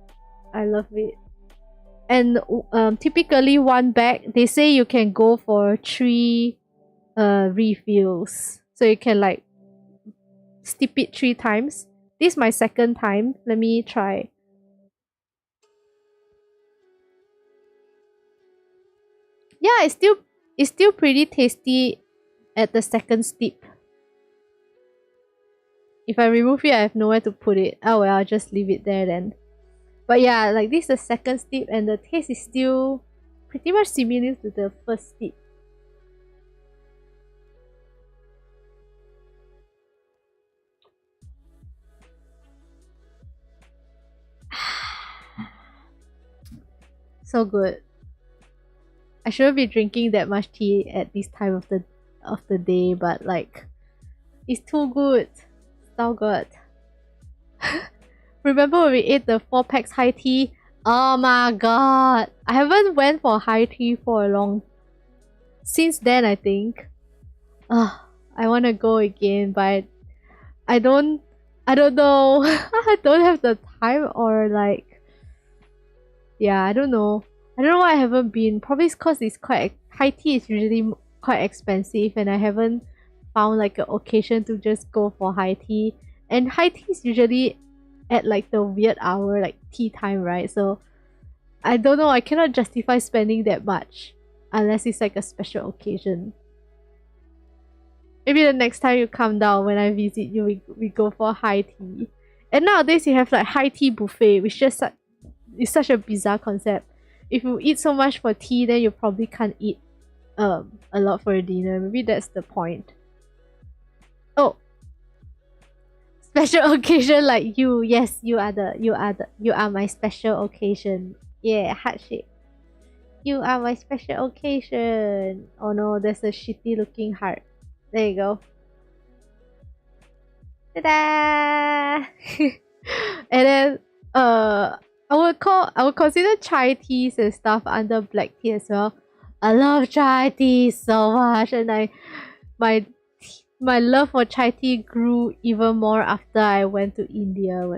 S1: I love it. And typically one bag, they say you can go for 3 refills. So you can like steep it 3 times. This is my second time. Let me try. Yeah, it's still pretty tasty at the second steep. If I remove it, I have nowhere to put it. Oh well, I'll just leave it there then. But yeah, like this is the second steep, and the taste is still pretty much similar to the first steep. So good. I shouldn't be drinking that much tea at this time of the day, but like it's too good. So good. Remember when we ate the 4 packs high tea? Oh my god. I haven't went for high tea for a long since then, I think. I wanna go again, but I don't know. I don't have the time, or like yeah, I don't know. I don't know why I haven't been. Probably it's cause it's quite high tea is usually quite expensive, and I haven't found like an occasion to just go for high tea. And high tea is usually at like the weird hour, like tea time, right? So I don't know. I cannot justify spending that much unless it's like a special occasion. Maybe the next time you come down when I visit you, we go for high tea. And nowadays you have like high tea buffet, which just is such a bizarre concept. If you eat so much for tea, then you probably can't eat a lot for dinner. Maybe that's the point. Oh, special occasion like you. Yes, you are my special occasion. Yeah, heart shape. You are my special occasion. Oh no, there's a shitty looking heart. There you go. Ta-da! And then I would consider chai teas and stuff under black tea as well. I love chai tea so much, and my love for chai tea grew even more after I went to India.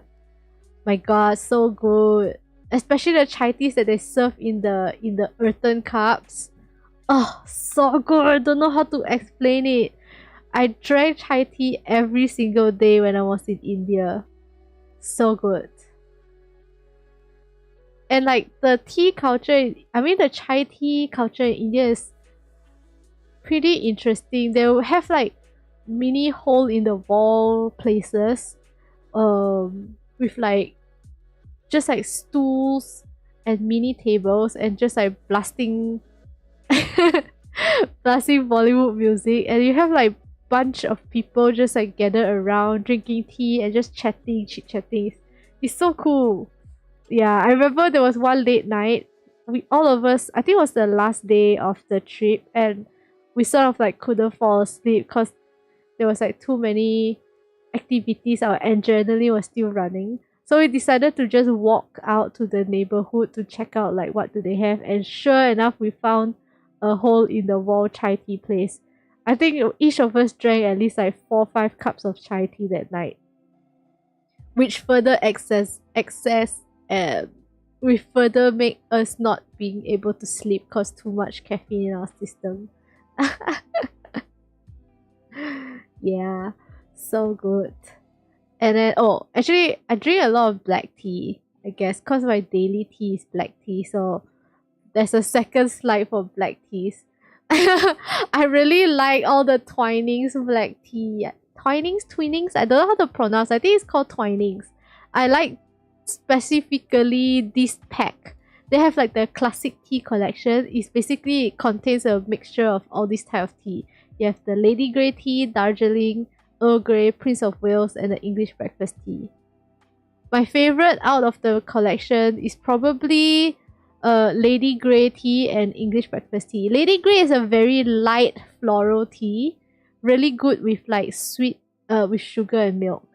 S1: My god, so good. Especially the chai teas that they serve in the earthen cups. Oh, so good. I don't know how to explain it. I drank chai tea every single day when I was in India. So good. And like the tea culture, I mean the chai tea culture in India is pretty interesting. They will have like mini hole in the wall places with like just like stools and mini tables, and just like blasting blasting Bollywood music, and you have like bunch of people just like gathered around drinking tea and just chatting, chit chatting. It's so cool. Yeah, I remember there was one late night. We all of us, I think it was the last day of the trip, and we sort of like couldn't fall asleep because there was like too many activities. Our adrenaline was still running. So we decided to just walk out to the neighborhood to check out like what do they have, and sure enough we found a hole in the wall chai tea place. I think each of us drank at least like 4 or 5 cups of chai tea that night, which further we further make us not being able to sleep cause too much caffeine in our system. Yeah, so good. And then actually I drink a lot of black tea, I guess, cause my daily tea is black tea, so there's a second slide for black teas. I really like all the Twinings black tea. Twinings? I don't know how to pronounce. I think it's called Twinings. I like specifically this pack. They have like the classic tea collection. It contains a mixture of all these type of tea. You have the Lady Grey tea, Darjeeling, Earl Grey, Prince of Wales, and the English breakfast tea. My favorite out of the collection is probably Lady Grey tea and English breakfast tea. Lady Grey is a very light floral tea, really good with like sweet with sugar and milk.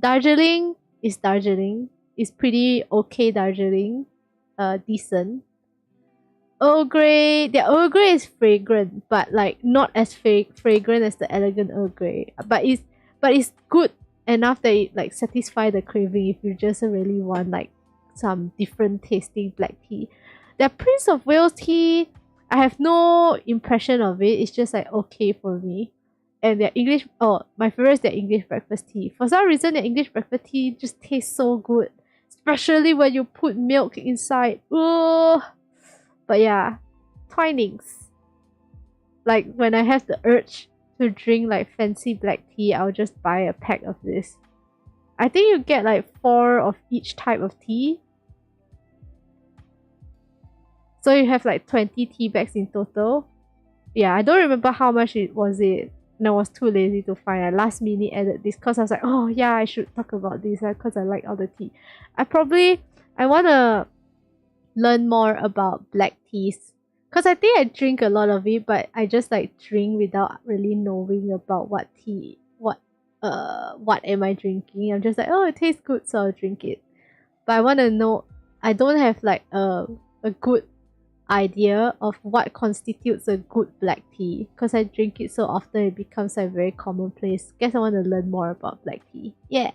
S1: Darjeeling is Darjeeling. It's pretty okay Darjeeling, decent. Earl Grey, the Earl Grey is fragrant, but like not as fragrant as the elegant Earl Grey. But it's good enough that it like satisfy the craving if you just really want like some different tasting black tea. The Prince of Wales tea, I have no impression of it. It's just like okay for me. And their my favorite is their English breakfast tea. For some reason, their English breakfast tea just tastes so good, especially when you put milk inside. Ooh. But yeah, Twinings. Like when I have the urge to drink like fancy black tea, I'll just buy a pack of this. I think you get like 4 of each type of tea. So you have like 20 tea bags in total. Yeah, I don't remember how much it was. And I was too lazy to find. I last minute added this because I was like, oh yeah, I should talk about this because I like all the tea. I wanna learn more about black teas because I think I drink a lot of it, but I just like drink without really knowing about what am I drinking. I'm just like, oh, it tastes good, so I'll drink it. But I want to know. I don't have like a good idea of what constitutes a good black tea because I drink it so often it becomes like very commonplace. Guess I want to learn more about black tea. Yeah.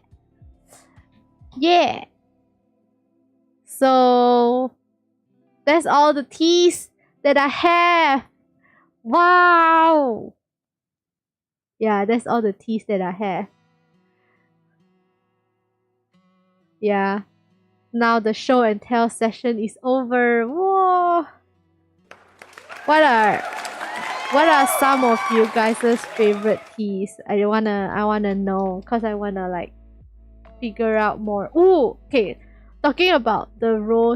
S1: So that's all the teas that I have. Wow. Yeah, that's all the teas that I have. Yeah. Now the show and tell session is over. Whoa. What are some of you guys' favorite teas? I wanna know because I wanna like figure out more. Ooh, okay. Talking about the raw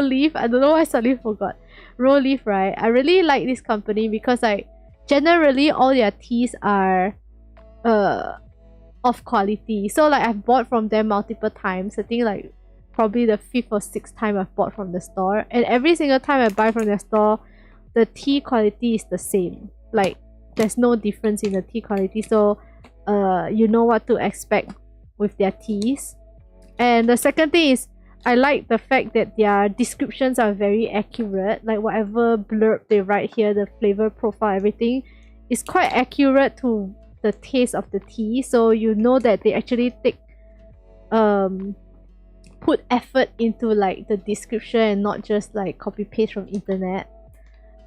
S1: leaf. I don't know why I suddenly forgot. Raw leaf, right? I really like this company because like generally all their teas are of quality. So like I've bought from them multiple times. I think like probably the 5th or 6th time I've bought from the store, and every single time I buy from their store, the tea quality is the same. Like there's no difference in the tea quality, so you know what to expect with their teas. And the second thing is I like the fact that their descriptions are very accurate. Like whatever blurb they write here, the flavor profile, everything is quite accurate to the taste of the tea, so you know that they actually put effort into like the description and not just like copy paste from internet.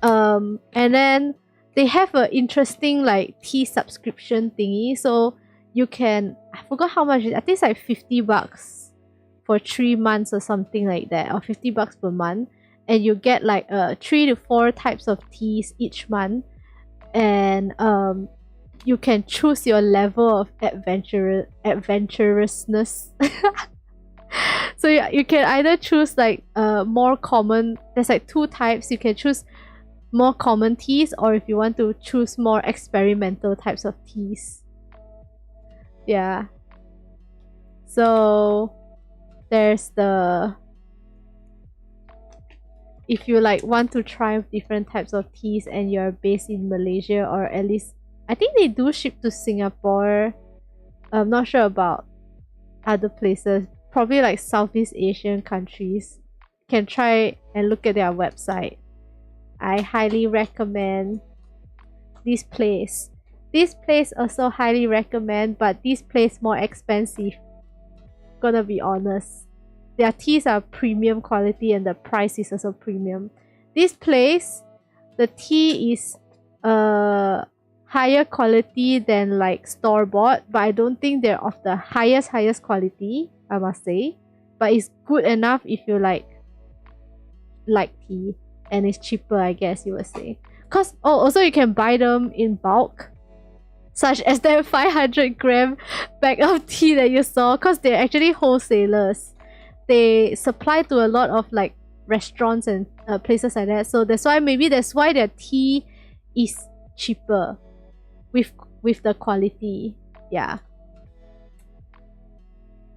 S1: And then they have an interesting like tea subscription thingy, so you can, I forgot how much I think it's like $50 for 3 months or something like that, or $50 per month, and you get like 3 to 4 types of teas each month, and you can choose your level of adventurousness. So yeah, you can either choose like more common. There's like 2 types. You can choose more common teas, or if you want to choose more experimental types of teas. Yeah. So there's the, if you like want to try different types of teas and you're based in Malaysia, or at least I think they do ship to Singapore. I'm not sure about other places, probably like Southeast Asian countries. Can try and look at their website. I highly recommend this place. This place also highly recommend, but this place more expensive. Gonna be honest. Their teas are premium quality and the price is also premium. This place, the tea is higher quality than like store bought, but I don't think they're of the highest quality, I must say. But it's good enough if you like tea, and it's cheaper, I guess you would say. Cause also you can buy them in bulk, such as the 500-gram bag of tea that you saw, because they're actually wholesalers. They supply to a lot of like restaurants and places like that. So that's why their tea is cheaper with the quality. Yeah.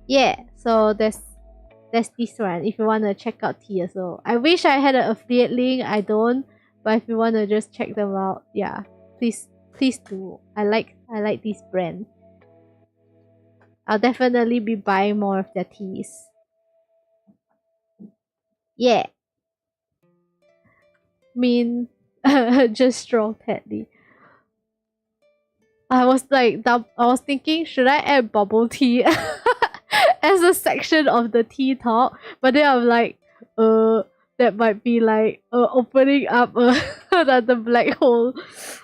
S1: Yeah. So that's this one. If you wanna check out tea as well. I wish I had an affiliate link. I don't. But if you wanna just check them out, yeah, please do. I like this brand. I'll definitely be buying more of their teas. Yeah. Mean just strong Teddy. I was thinking, should I add bubble tea as a section of the tea talk? But then I'm like, that might be like opening up another black hole,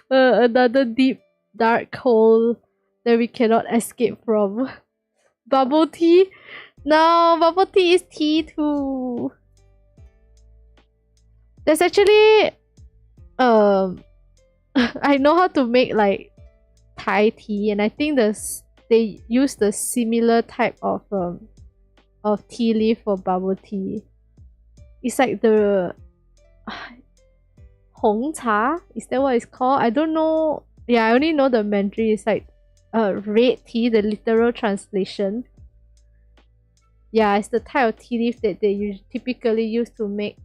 S1: another deep dark hole that we cannot escape from. Bubble tea? No, bubble tea is tea too. There's actually I know how to make like Thai tea, and I think they use the similar type of tea leaf for bubble tea. It's like the Hong Cha, is that what it's called? I don't know. Yeah, I only know the Mandarin. It's like red tea, the literal translation. Yeah, it's the type of tea leaf that they typically use to make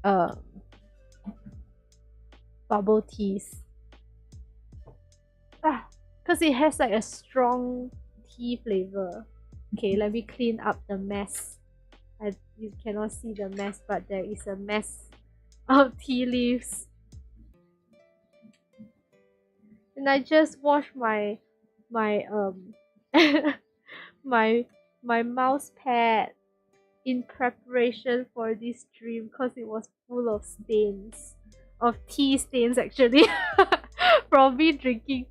S1: bubble teas. Because it has like a strong tea flavor. Okay, let me clean up the mess. You cannot see the mess, but there is a mess of tea leaves. And I just washed my my mouse pad in preparation for this stream because it was full of stains, of tea stains actually, from me drinking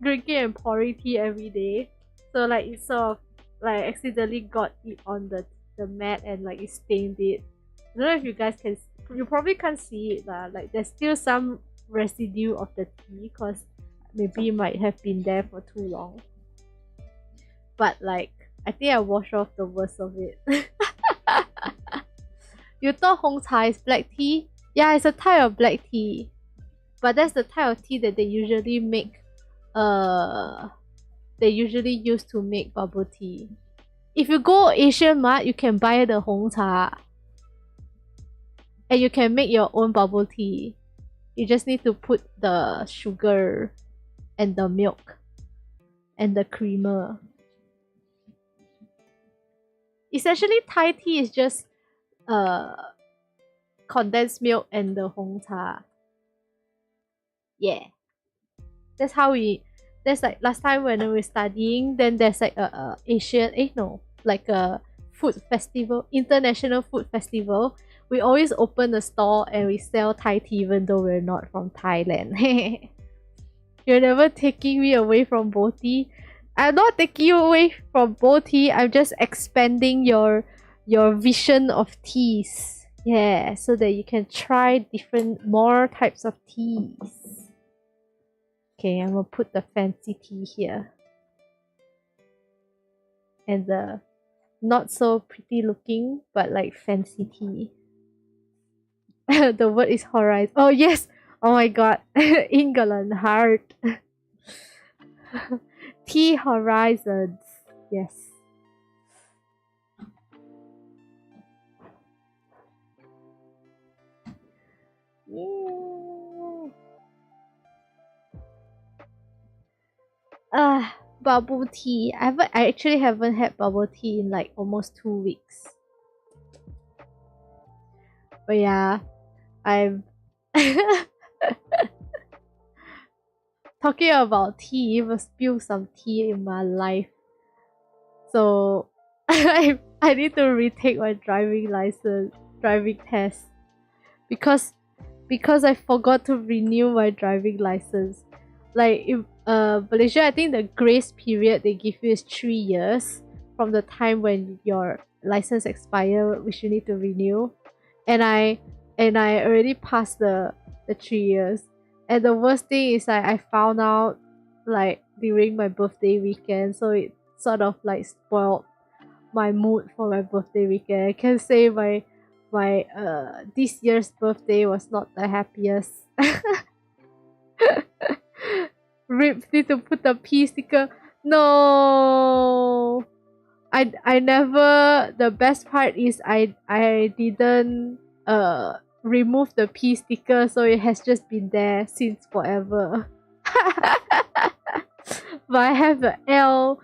S1: and pouring tea every day. So like it sort of like accidentally got it on the mat and like it stained it. I don't know if you guys can. You probably can't see it lah. Like there's still some residue of the tea because maybe it might have been there for too long. But like I think I washed off the worst of it. You thought Hong Cha is black tea? Yeah, it's a type of black tea. But that's the type of tea that they usually make. They usually use to make bubble tea. If you go Asian Mart, you can buy the Hong Cha. And you can make your own bubble tea. You just need to put the sugar and the milk and the creamer. Essentially, Thai tea is just condensed milk and the Hong Cha. Yeah. That's how that's like last time when we were studying, then there's like a like a food festival, international food festival. We always open a store and we sell Thai tea even though we're not from Thailand. You're never taking me away from Boti. I'm not taking you away from Boti. I'm just expanding your vision of teas. Yeah, so that you can try more types of teas. Okay, I'm gonna put the fancy tea here. And the not so pretty looking, but like fancy tea. The word is horizon. Oh yes! Oh my god. England heart. Tea horizons. Yes. Yeah. bubble tea. I actually haven't had bubble tea in like almost 2 weeks. But yeah, I'm talking about tea. Will spill some tea in my life. So I need to retake my driving test because I forgot to renew my driving license. Like in Malaysia, I think the grace period they give you is 3 years from the time when your license expire, which you need to renew. And I already passed the 3 years. And the worst thing is I found out like during my birthday weekend, so it sort of like spoiled my mood for my birthday weekend. I can say my this year's birthday was not the happiest. Rip, need to put the P sticker. No, I never. The best part is I didn't remove the P sticker, so it has just been there since forever. But I have the L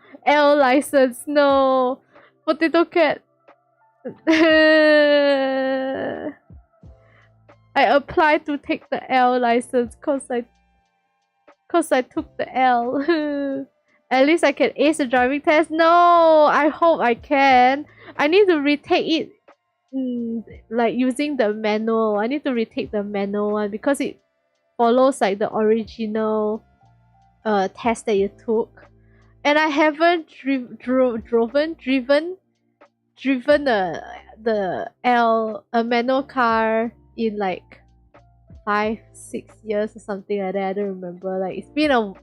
S1: license. No, potato cat. I applied to take the L license cause I took the L. At least I can ace the driving test. No, I hope I can. I need to retake it. Like using the manual. I need to retake the manual one because it follows like the original test that you took. And I haven't driven a manual car in like 5-6 years or something like that. I don't remember. Like it's been a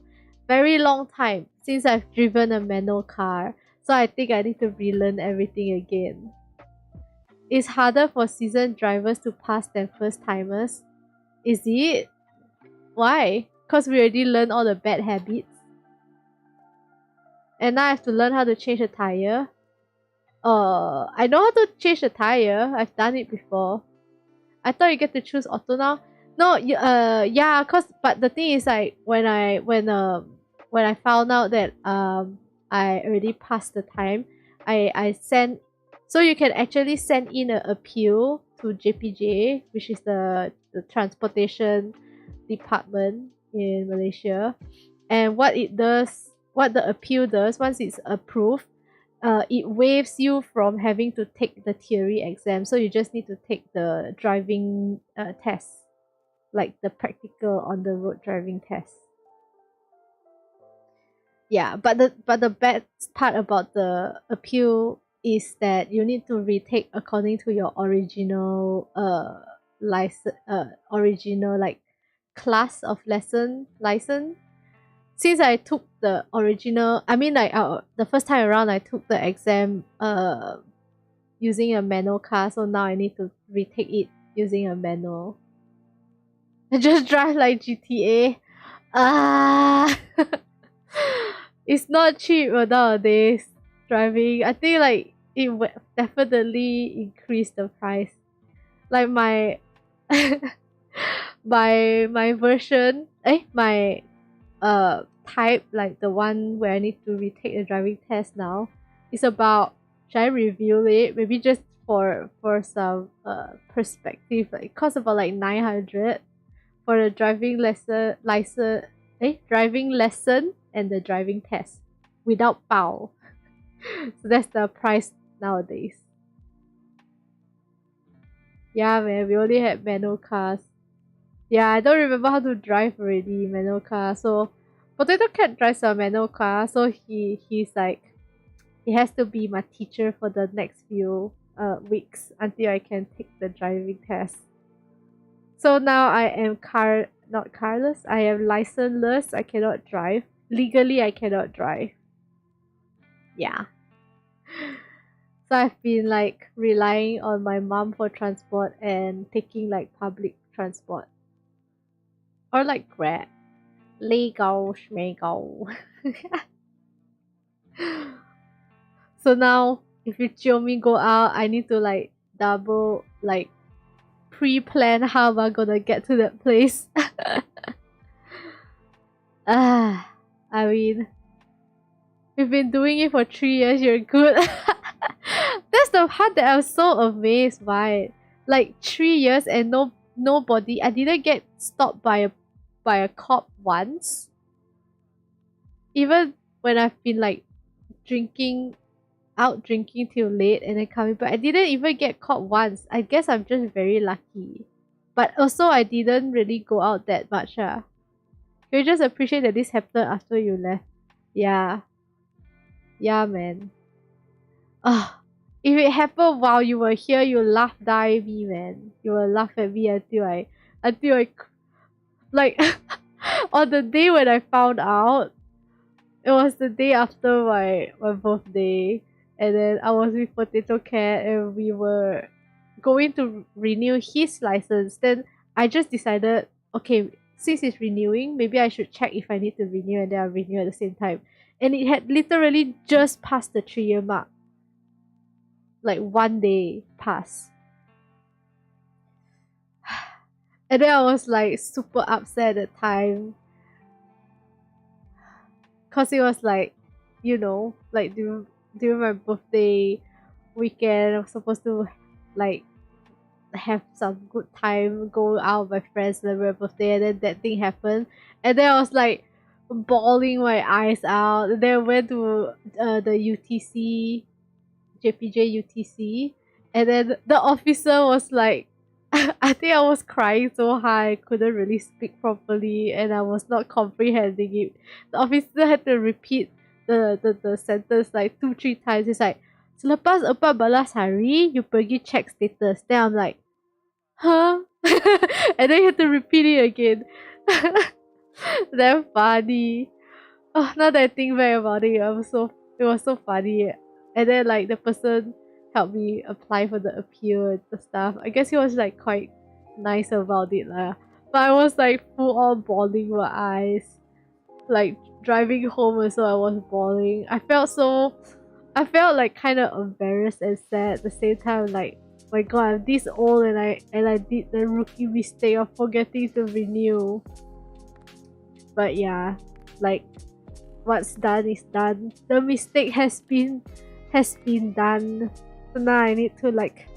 S1: very long time since I've driven a manual car, so I think I need to relearn everything again. It's harder for seasoned drivers to pass than first timers. Is it? Why? Because we already learned all the bad habits. And now I have to learn how to change a tire. I know how to change a tire. I've done it before. I thought you get to choose auto now. No, yeah, but the thing is like when I found out that I already passed the time, I sent, so you can actually send in an appeal to JPJ, which is the transportation department in Malaysia. And what the appeal does, once it's approved, it waives you from having to take the theory exam. So you just need to take the driving test, like the practical on the road driving test. Yeah, but the bad part about the appeal is that you need to retake according to your original original like class of license. Since I took the original, I mean like the first time around I took the exam using a manual car, so now I need to retake it using a manual. I just drive like GTA. Ah, it's not cheap nowadays driving. I think like it would definitely increase the price. Like my my version, my type, like the one where I need to retake the driving test now, is about, should I reveal it? Maybe just for some perspective, like it costs about like 900 for the driving driving lesson and the driving test without bao. So that's the price nowadays. Yeah, man, we only had manual cars. Yeah, I don't remember how to drive already, manual car. So Potato Cat drives a manual car, so he's like, he has to be my teacher for the next few weeks until I can take the driving test. So now I am not carless, I am licenseless. I cannot drive. Legally I cannot drive. Yeah. So I've been like relying on my mom for transport and taking like public transport. Or like Grab. Legal schmegal. So now if you jio me go out, I need to like double like pre-plan how am I gonna get to that place. I mean, We've been doing it for 3 years, you're good. That's the part that I was so amazed by. Like 3 years and nobody. I didn't get stopped by a cop once. Even when I've been like drinking till late and then coming back, I didn't even get caught once. I guess I'm just very lucky. But also I didn't really go out that much. Can you just appreciate that this happened after you left? Yeah. Yeah, man. Ah, if it happened while you were here, you laugh die me, man. You will laugh at me until I like on the day when I found out. It was the day after my birthday, and then I was with Potato Cat, and we were going to renew his license. Then I just decided, okay, since it's renewing, maybe I should check if I need to renew, and then I'll renew at the same time. And it had literally just passed the 3-year mark. Like 1 day passed. And then I was like super upset at the time. Cause it was like, like during my birthday weekend, I was supposed to like have some good time, go out with my friends, celebrate my birthday, and then that thing happened. And then I was like bawling my eyes out. And then I went to the UTC, JPJ UTC, and then the officer was like, I think I was crying so high I couldn't really speak properly and I was not comprehending it. The officer had to repeat the sentence like 2-3 times. It's like, selepas 14 hari you pergi check status. Then I'm like, huh? And then you had to repeat it again. Damn funny. Oh, now that I think back about it, it was so funny. And then like the person helped me apply for the appeal and the stuff. I guess he was like quite nice about it lah. But I was like full on bawling my eyes. Like driving home also I was bawling. I felt like kind of embarrassed and sad at the same time. Like, my god, I'm this old and I did the rookie mistake of forgetting to renew. But yeah, like what's done is done. The mistake has been done. So now I need to like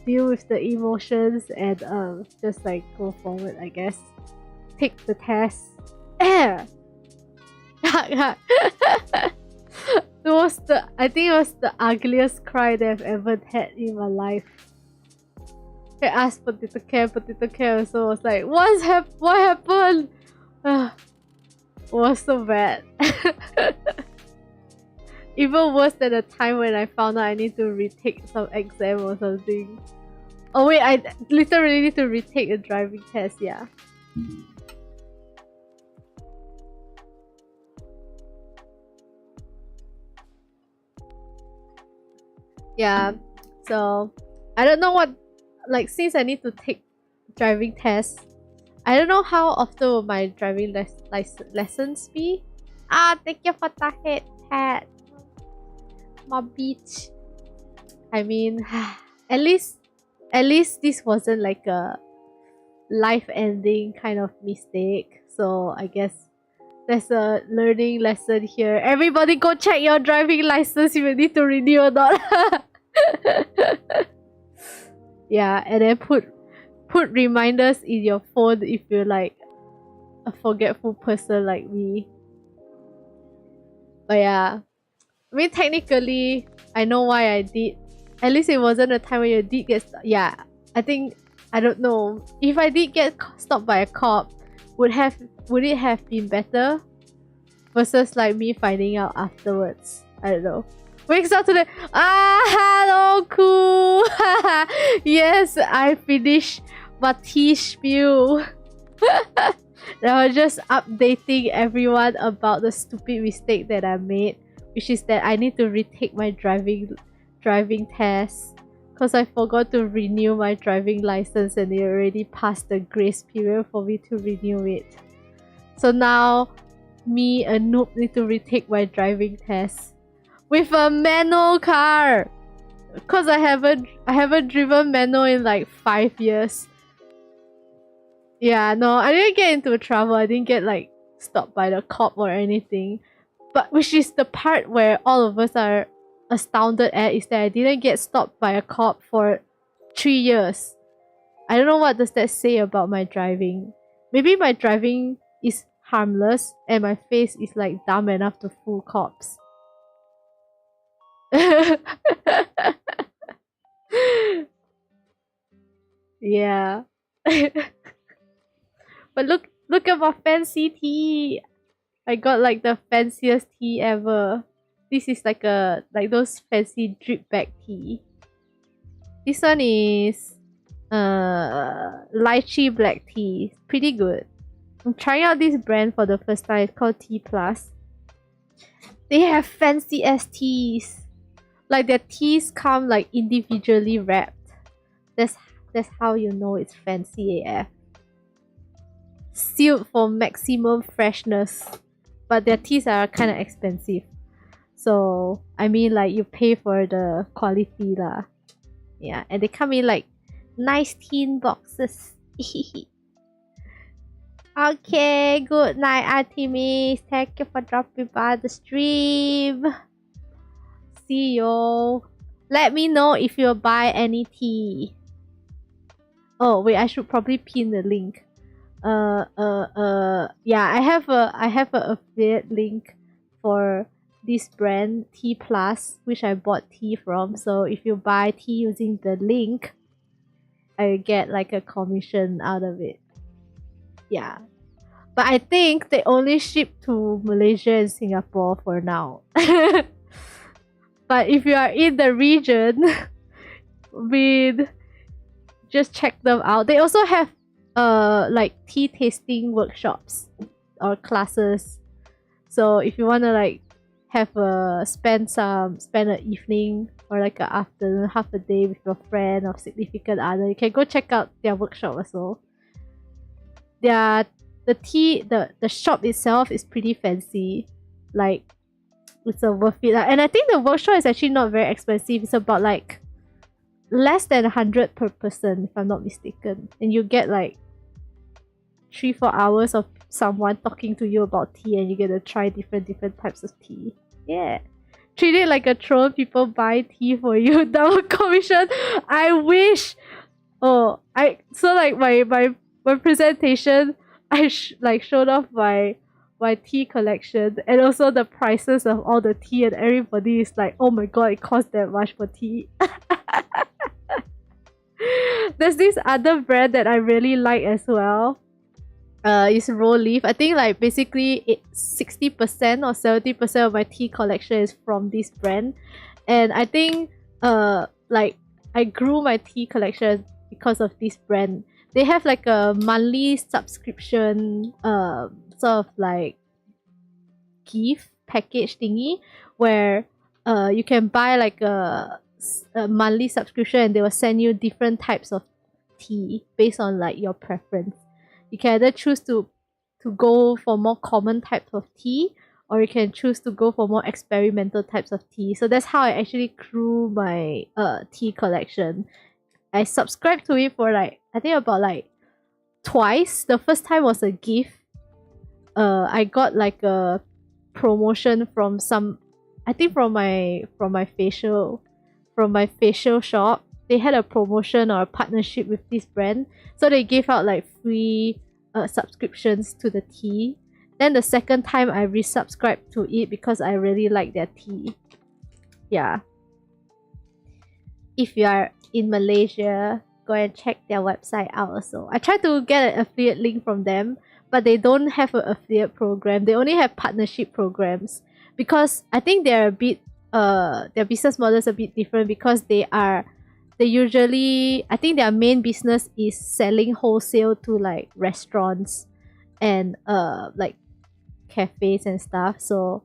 S1: deal with the emotions and just like go forward, I guess. Take the test. I think it was the ugliest cry that I've ever had in my life. I asked Potato Cat also was like, what happened? It was so bad. Even worse than the time when I found out I need to retake some exam or something. Oh wait, I literally need to retake a driving test, yeah. Yeah, so I don't know what, like since I need to take driving tests, I don't know how often will my driving lessons be. Thank you for the hit, Pat. My beach. I mean, at least this wasn't like a life-ending kind of mistake. So I guess there's a learning lesson here. Everybody go check your driving license if you need to renew or not. Yeah, and then put reminders in your phone if you're like a forgetful person like me. But yeah, I mean technically I know why I did. At least it wasn't a time when you did get yeah, I think, I don't know, if I did get stopped by a cop, would it have been better versus like me finding out afterwards? I don't know. Wakes up today. Hello, cool. Yes, I finished my tea spiel. I was just updating everyone about the stupid mistake that I made, which is that I need to retake my driving test because I forgot to renew my driving license and it already passed the grace period for me to renew it. So now, me, a noob, need to retake my driving test with a manual car, cause I haven't driven manual in like 5 years. Yeah, no, I didn't get into trouble. I didn't get like stopped by the cop or anything. But which is the part where all of us are astounded at, is that I didn't get stopped by a cop for 3 years. I don't know what does that say about my driving. Maybe my driving is harmless and my face is like dumb enough to fool cops. Yeah. But look at my fancy tea. I got like the fanciest tea ever. This is like those fancy drip bag tea. This one is lychee black tea. Pretty good. I'm trying out this brand for the first time. It's called Tea Plus. They have fancy ass teas. Like their teas come like individually wrapped. That's how you know it's fancy AF. Sealed for maximum freshness. But their teas are kind of expensive. So I mean like you pay for the quality lah. Yeah, and they come in like nice tin boxes. Okay, good night, Artemis. Thank you for dropping by the stream. See you. Let me know if you buy any tea. Oh wait, I should probably pin the link. Yeah, I have a affiliate link for this brand Tea Plus, which I bought tea from. So if you buy tea using the link, I get like a commission out of it. Yeah, but I think they only ship to Malaysia and Singapore for now. But if you are in the region, just check them out. They also have like tea tasting workshops or classes. So if you wanna like have spend an evening or like an afternoon, half a day with your friend or significant other, you can go check out their workshop also. The shop itself is pretty fancy. Like it's worth it. And I think the workshop is actually not very expensive. It's about like less than 100 per person, if I'm not mistaken. And you get like 3-4 hours of someone talking to you about tea, and you get to try different types of tea. Yeah. Treat it like a troll. People buy tea for you. Double commission. I wish. Oh, so like my presentation, I showed off my tea collection and also the prices of all the tea, and everybody is like, oh my god, it costs that much for tea. There's this other brand that I really like as well. It's Roll Leaf. I think like basically 60% or 70% of my tea collection is from this brand. And I think like I grew my tea collection because of this brand. They have like a monthly subscription sort of like gift package thingy where you can buy like a monthly subscription, and they will send you different types of tea based on like your preference. You can either choose to go for more common types of tea, or you can choose to go for more experimental types of tea. So that's how I actually grew my tea collection. I subscribed to it for like I think about like twice. The first time was a gift. I got like a promotion from I think from my facial shop. They had a promotion or a partnership with this brand, so they gave out like free subscriptions to the tea. Then the second time I resubscribed to it because I really like their tea. Yeah. If you are in Malaysia, go and check their website out also. I tried to get an affiliate link from them, but they don't have an affiliate program. They only have partnership programs because I think they're a bit their business model is a bit different, because they usually, I think their main business is selling wholesale to like restaurants and like cafes and stuff. So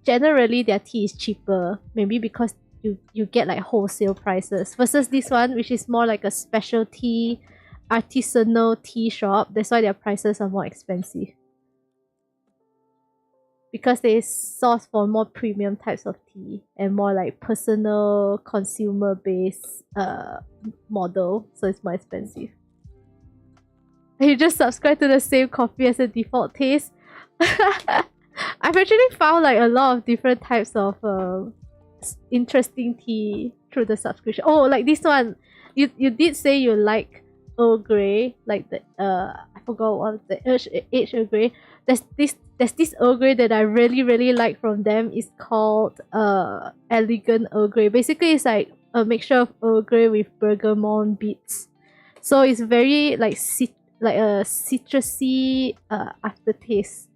S1: generally their tea is cheaper, maybe because you get like wholesale prices, versus this one, which is more like a specialty artisanal tea shop. That's why their prices are more expensive, because they source for more premium types of tea and more like personal consumer based model, so it's more expensive. And you just subscribe to the same coffee as a default taste. I've actually found like a lot of different types of interesting tea through the subscription. Oh, like this one, you did say you like Earl Grey, like the I forgot what the age Earl Grey. There's this Earl Grey that I really like from them. It's called Elegant Earl Grey. Basically, it's like a mixture of Earl Grey with bergamot beets. So it's very like like a citrusy aftertaste.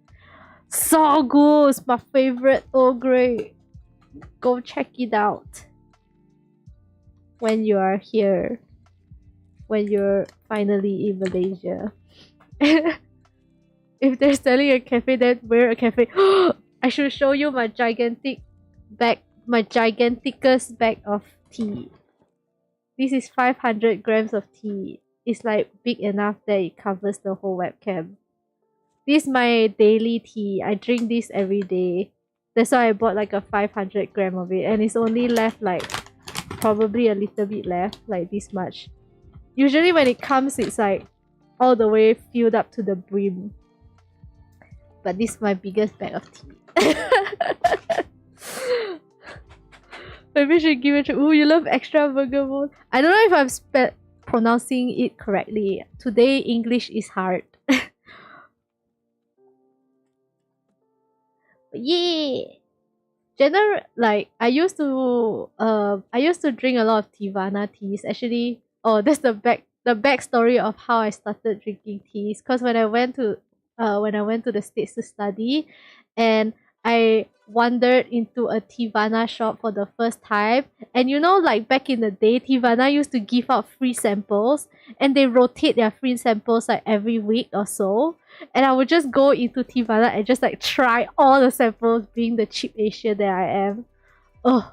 S1: So good. It's my favorite Earl Grey. Go check it out when you are here. When you're finally in Malaysia. If they're selling a cafe, then we're a cafe. I should show you my gigantic bag, my giganticus bag of tea. This is 500 grams of tea. It's like big enough that it covers the whole webcam. This is my daily tea. I drink this every day. That's why I bought like a 500 gram of it, and it's only left like probably a little bit left, like this much. Usually when it comes, it's like all the way filled up to the brim. But this is my biggest bag of tea. Maybe I should give it a try. Ooh, you love extra bergamot. I don't know if I'm pronouncing it correctly. Today, English is hard. Yeah. Like I used to drink a lot of Tivana teas. Actually, oh, that's the backstory of how I started drinking teas. Cause when I went to the States to study, and I wandered into a Tivana shop for the first time. And you know, like back in the day, Tivana used to give out free samples, and they rotate their free samples like every week or so. And I would just go into Tivana and just like try all the samples, being the cheap Asian that I am. Oh.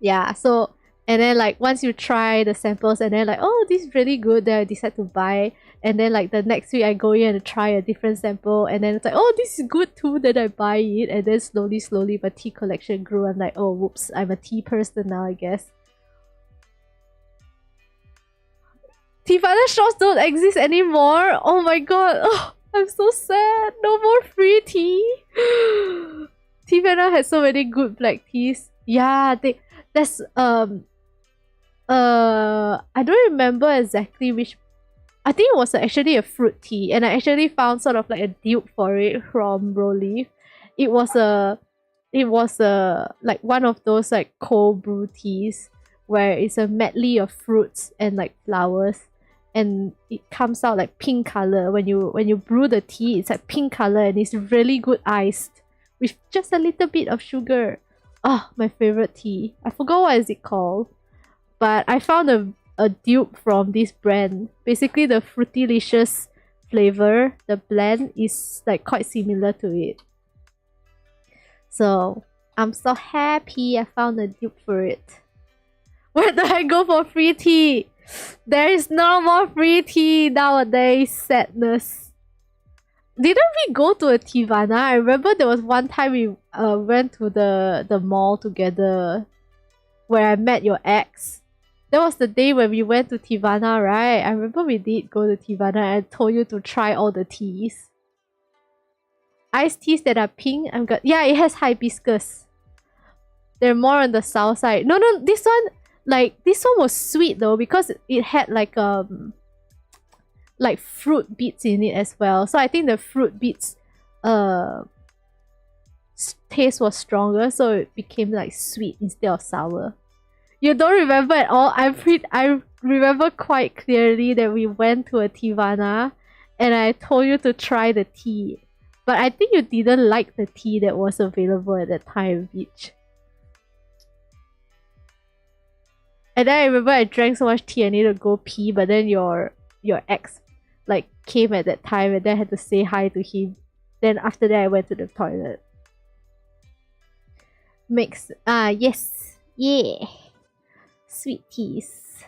S1: Yeah, so and then like once you try the samples and then like, oh, this is really good, then I decide to buy. And then like the next week I go in and try a different sample, and then it's like, oh, this is good too, then I buy it. And then slowly my tea collection grew. I'm like, oh whoops, I'm a tea person now, I guess. Tivana shops don't exist anymore. Oh my god. Oh, I'm so sad. No more free tea. Tivana has so many good black teas. Yeah, there's I don't remember exactly which. I think it was actually a fruit tea, and I actually found sort of like a dupe for it from Rowleaf. It was a like one of those like cold brew teas where it's a medley of fruits and like flowers, and it comes out like pink color when you brew the tea. It's like pink color, and it's really good iced with just a little bit of sugar. Oh, my favorite tea. I forgot what is it called, but I found a dupe from this brand. Basically, the Fruitylicious flavor, the blend is like quite similar to it. So I'm so happy I found a dupe for it. Where do I go for free tea? There is no more free tea nowadays. Sadness. Didn't we go to a Tivana? I remember there was one time we went to the mall together where I met your ex. That was the day when we went to Tivana, right? I remember we did go to Tivana and I told you to try all the teas. Iced teas that are pink, yeah, it has hibiscus. They're more on the south side. No, this one was sweet though, because it had like fruit bits in it as well. So I think the fruit bits taste was stronger, so it became like sweet instead of sour. You don't remember at all? I remember quite clearly that we went to a Tivana and I told you to try the tea. But I think you didn't like the tea that was available at that time, Beach. And then I remember I drank so much tea I needed to go pee, but then your ex like came at that time, and then I had to say hi to him. Then after that I went to the toilet. Yes. Yeah. Sweet teas.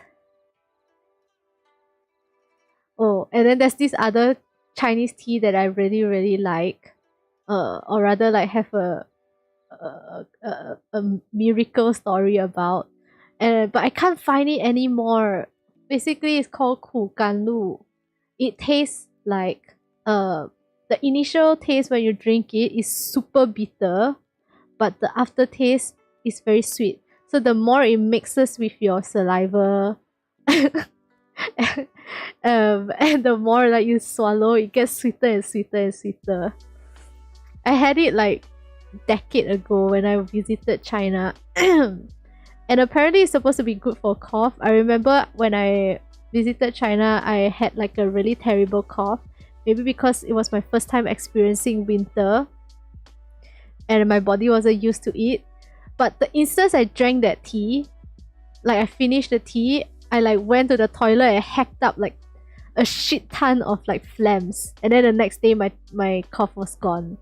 S1: Oh, and then there's this other Chinese tea that I really like. Or rather like have a miracle story about. But I can't find it anymore. Basically, it's called Ku Gan Lu. It tastes like the initial taste when you drink it is super bitter, but the aftertaste is very sweet. So the more it mixes with your saliva, and the more like you swallow, it gets sweeter and sweeter and sweeter. I had it like decade ago when I visited China. And apparently it's supposed to be good for cough. I remember when I visited China, I had like a really terrible cough. Maybe because it was my first time experiencing winter and my body wasn't used to it. But the instant I drank that tea, like I finished the tea, I like went to the toilet and hacked up like a shit ton of like phlegms. And then the next day my cough was gone.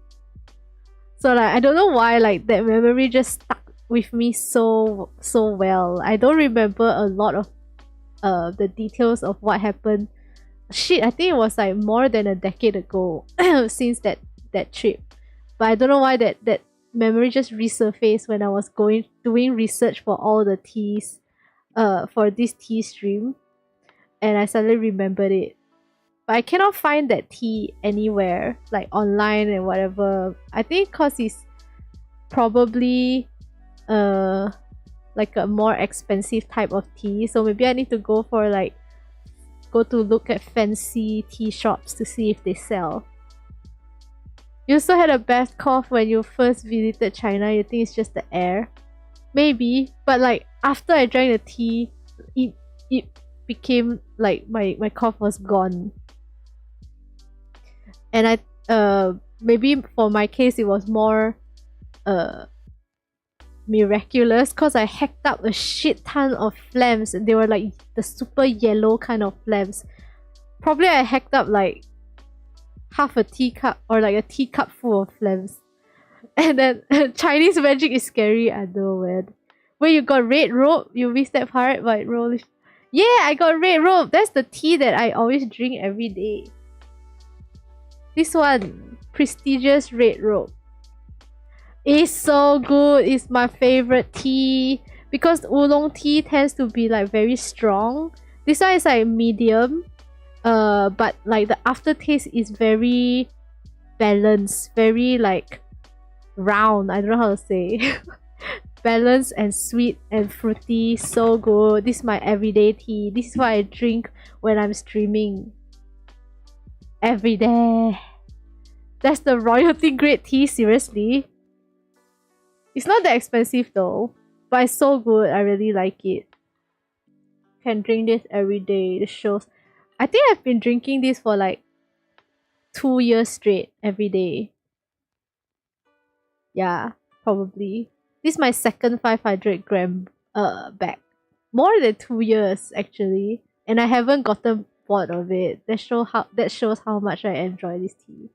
S1: So like I don't know why like that memory just stuck with me so well. I don't remember a lot of the details of what happened. Shit, I think it was like more than a decade ago since that trip. But I don't know why that memory just resurfaced when I was doing research for all the teas for this tea stream, and I suddenly remembered it. But I cannot find that tea anywhere, like online and whatever. I think because it's probably like a more expensive type of tea. So maybe I need to go to look at fancy tea shops to see if they sell. You also had a bad cough when you first visited China. You think it's just the air? Maybe, but like after I drank the tea, it became like my cough was gone. And I maybe for my case it was more miraculous because I hacked up a shit ton of phlegms. They were like the super yellow kind of phlegms. Probably I hacked up like half a teacup or like a teacup full of phlegms. And then Chinese magic is scary. I know, man. Wait, you got red rope? You missed that part, but roll. Yeah, I got red rope. That's the tea that I always drink every day. This one, prestigious red rope. It's so good. It's my favorite tea because oolong tea tends to be like very strong. This one is like medium, but like the aftertaste is very balanced, very like round. I don't know how to say. Balanced and sweet and fruity. So good. This is my everyday tea. This is what I drink when I'm streaming every day. That's the royalty grade tea. Seriously, it's not that expensive though, but it's so good. I really like it. Can drink this every day. This shows. I think I've been drinking this for like 2 years straight every day. Yeah, probably. This is my second 500-gram bag. More than 2 years actually, and I haven't gotten bored of it. That shows how much I enjoy this tea.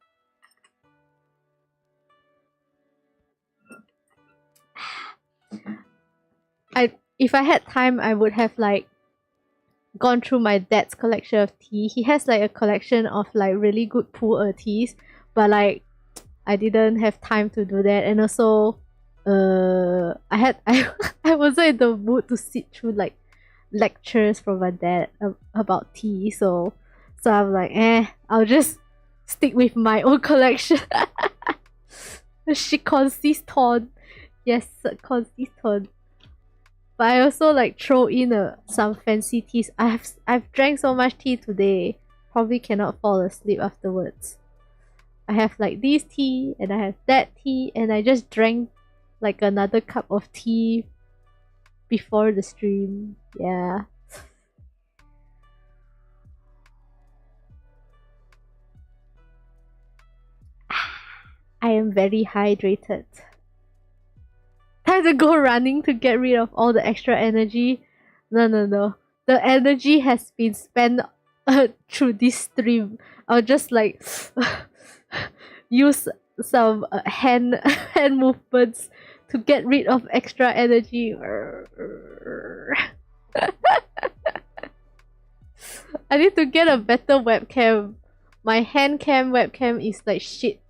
S1: If I had time, I would have like gone through my dad's collection of tea. He has like a collection of like really good pu'er teas, but like I didn't have time to do that, and also I wasn't in the mood to sit through like lectures from my dad about tea, so I'm like, I'll just stick with my own collection. She consist on, yes, consist on. But I also like throw in some fancy teas. I've drank so much tea today, probably cannot fall asleep afterwards. I have like this tea and I have that tea, and I just drank like another cup of tea before the stream. Yeah. I am very hydrated. Time to go running to get rid of all the extra energy. No. The energy has been spent through this stream. I'll just like use some hand movements to get rid of extra energy. I need to get a better webcam. My hand cam webcam is like shit.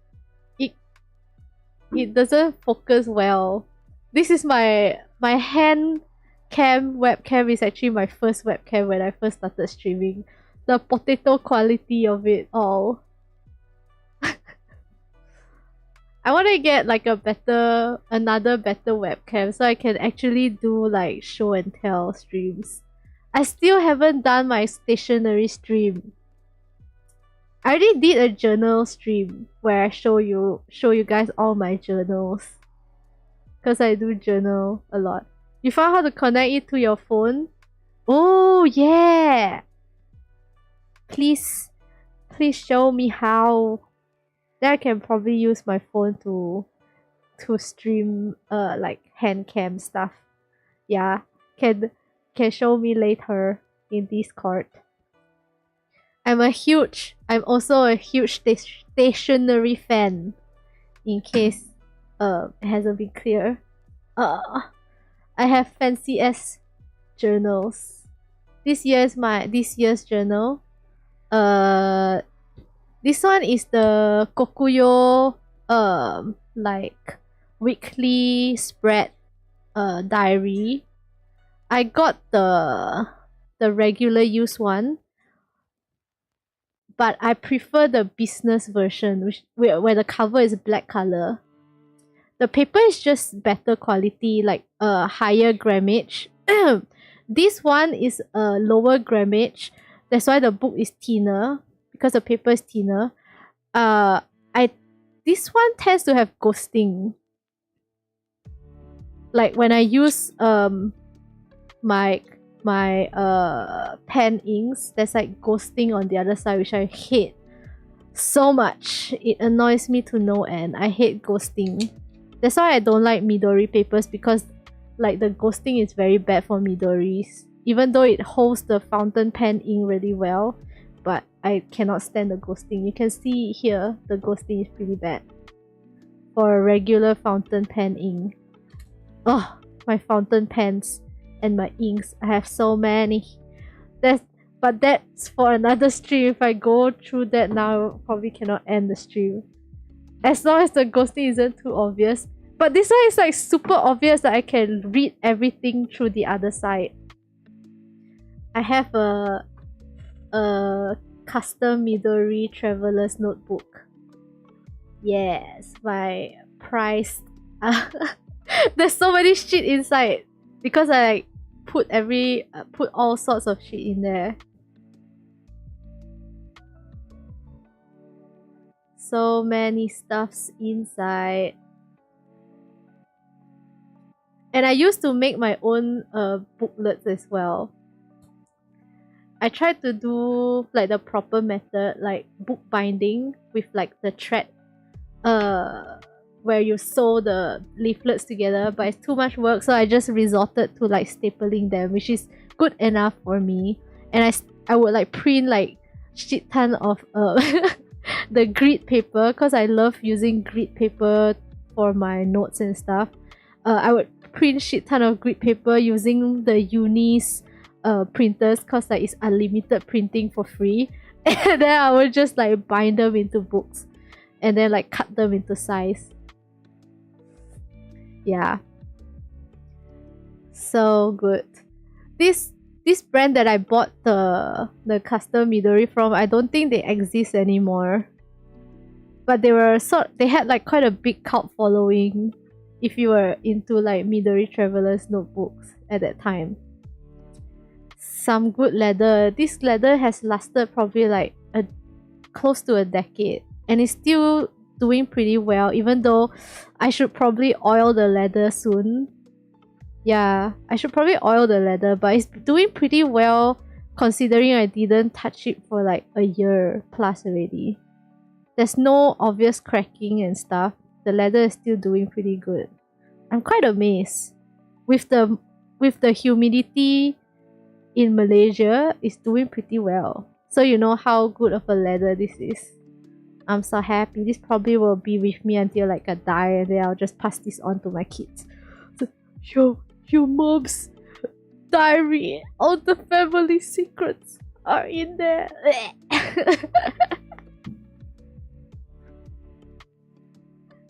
S1: It doesn't focus well. This is my hand cam webcam is actually my first webcam when I first started streaming. the potato quality of it all. I want to get like another better webcam so I can actually do like show and tell streams. I still haven't done my stationery stream. I already did a journal stream where I show you guys all my journals. Cause I do journal a lot. You found how to connect it to your phone? Oh yeah! Please show me how. Then I can probably use my phone to stream like hand cam stuff. Yeah. Can show me later in Discord. I'm also a huge stationery fan. In case it hasn't been clear. I have fancy ass journals. This year's journal. This one is the Kokuyo like weekly spread diary. I got the regular use one, but I prefer the business version, where the cover is black color. The paper is just better quality, like higher grammage. This one is a lower grammage. That's why the book is thinner, because the paper is thinner. This one tends to have ghosting. Like when I use my pen inks, there's like ghosting on the other side, which I hate so much. It annoys me to no end. I hate ghosting. That's why I don't like Midori papers, because like the ghosting is very bad for Midoris. Even though it holds the fountain pen ink really well, but I cannot stand the ghosting. You can see here, the ghosting is pretty bad for a regular fountain pen ink. Oh, my fountain pens and my inks. I have so many. But that's for another stream. If I go through that now, I probably cannot end the stream. As long as the ghosting isn't too obvious. But this one is like super obvious that I can read everything through the other side. I have a custom Midori Traveler's Notebook. Yes, my prized. There's so many shit inside because I like put all sorts of shit in there. So many stuffs inside. And I used to make my own booklets as well. I tried to do like the proper method, like book binding with like the thread where you sew the leaflets together, but it's too much work, so I just resorted to like stapling them, which is good enough for me. And I would like print like shit ton of the grid paper, because I love using grid paper for my notes and stuff. I would print shit ton of grid paper using the Uni's printers, because like it's unlimited printing for free. And then I would just like bind them into books and then like cut them into size. Yeah, so good. This brand that I bought the custom Midori from, I don't think they exist anymore. But they had like quite a big cult following if you were into like Midori Traveler's Notebooks at that time. Some good leather. This leather has lasted probably like close to a decade, and it's still doing pretty well, even though I should probably oil the leather soon. Yeah, I should probably oil the leather, but it's doing pretty well considering I didn't touch it for like a year plus already. There's no obvious cracking and stuff. The leather is still doing pretty good. I'm quite amazed. With the humidity in Malaysia, it's doing pretty well. So you know how good of a leather this is. I'm so happy. This probably will be with me until like I die, and then I'll just pass this on to my kids. So, your mom's diary, all the family secrets are in there.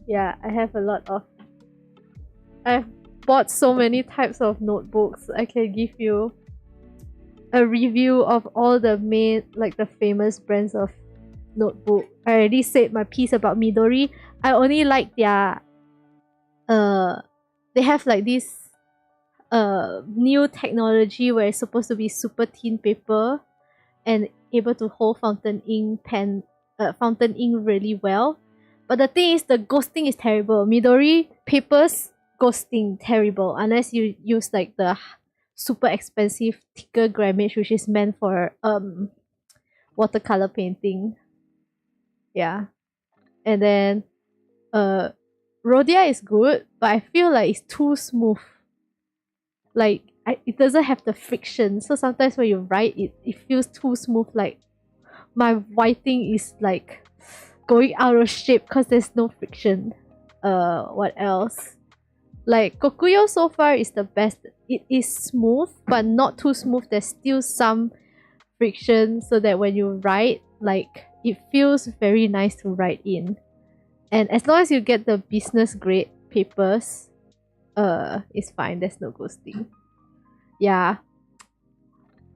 S1: Yeah, I've bought so many types of notebooks I can give you. a review of all the famous brands of notebook. I already said my piece about Midori. I only like their they have like this new technology where it's supposed to be super thin paper and able to hold fountain ink really well. But the thing is, the ghosting is terrible. Midori papers ghosting terrible unless you use like the super expensive thicker grammage, which is meant for watercolor painting. Yeah, and then Rhodia is good, but I feel like it's too smooth. Like it doesn't have the friction, so sometimes when you write it, it feels too smooth. Like my writing is like going out of shape because there's no friction. What else? Like Kokuyo so far is the best. It is smooth, but not too smooth. There's still some friction, so that when you write, like it feels very nice to write in. And as long as you get the business grade papers, it's fine. There's no ghosting. Yeah,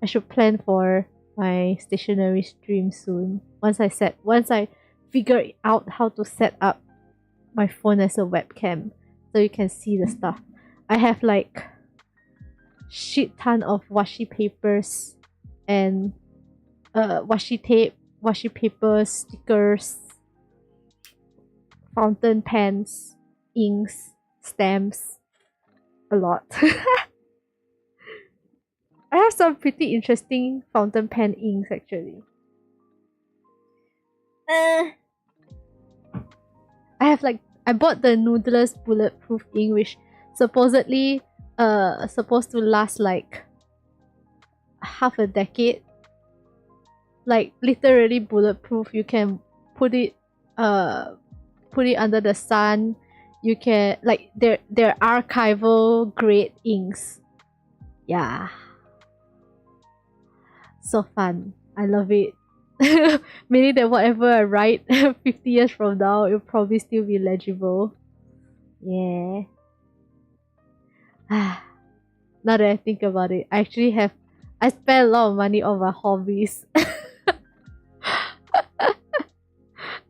S1: I should plan for my stationery stream soon. Once I figure out how to set up my phone as a webcam, so you can see the stuff. I have like shit ton of washi papers and washi tape, washi papers, stickers, fountain pens, inks, stamps, a lot. I have some pretty interesting fountain pen inks actually. I bought the Noodler's bulletproof ink, which supposedly supposed to last like half a decade. Like literally bulletproof. You can put it under the sun. You can like they're archival grade inks. Yeah. So fun. I love it. Meaning that whatever I write 50 years from now, it'll probably still be legible. Yeah. Now that I think about it, I spend a lot of money on my hobbies.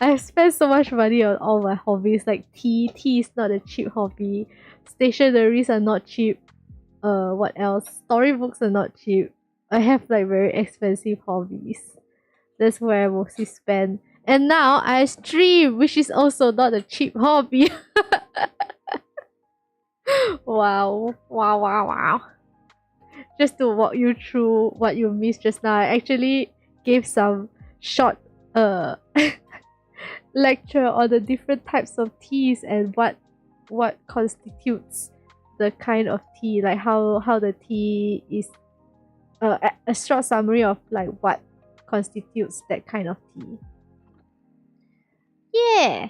S1: I spent so much money on all my hobbies, like tea. Tea is not a cheap hobby. Stationaries are not cheap. What else? Storybooks are not cheap. I have like very expensive hobbies. That's where I mostly spend. And now I stream, which is also not a cheap hobby. Wow. Just to walk you through what you missed just now, I actually gave some short lecture on the different types of teas and what constitutes the kind of tea, like how the tea is a short summary of like what constitutes that kind of tea. Yeah.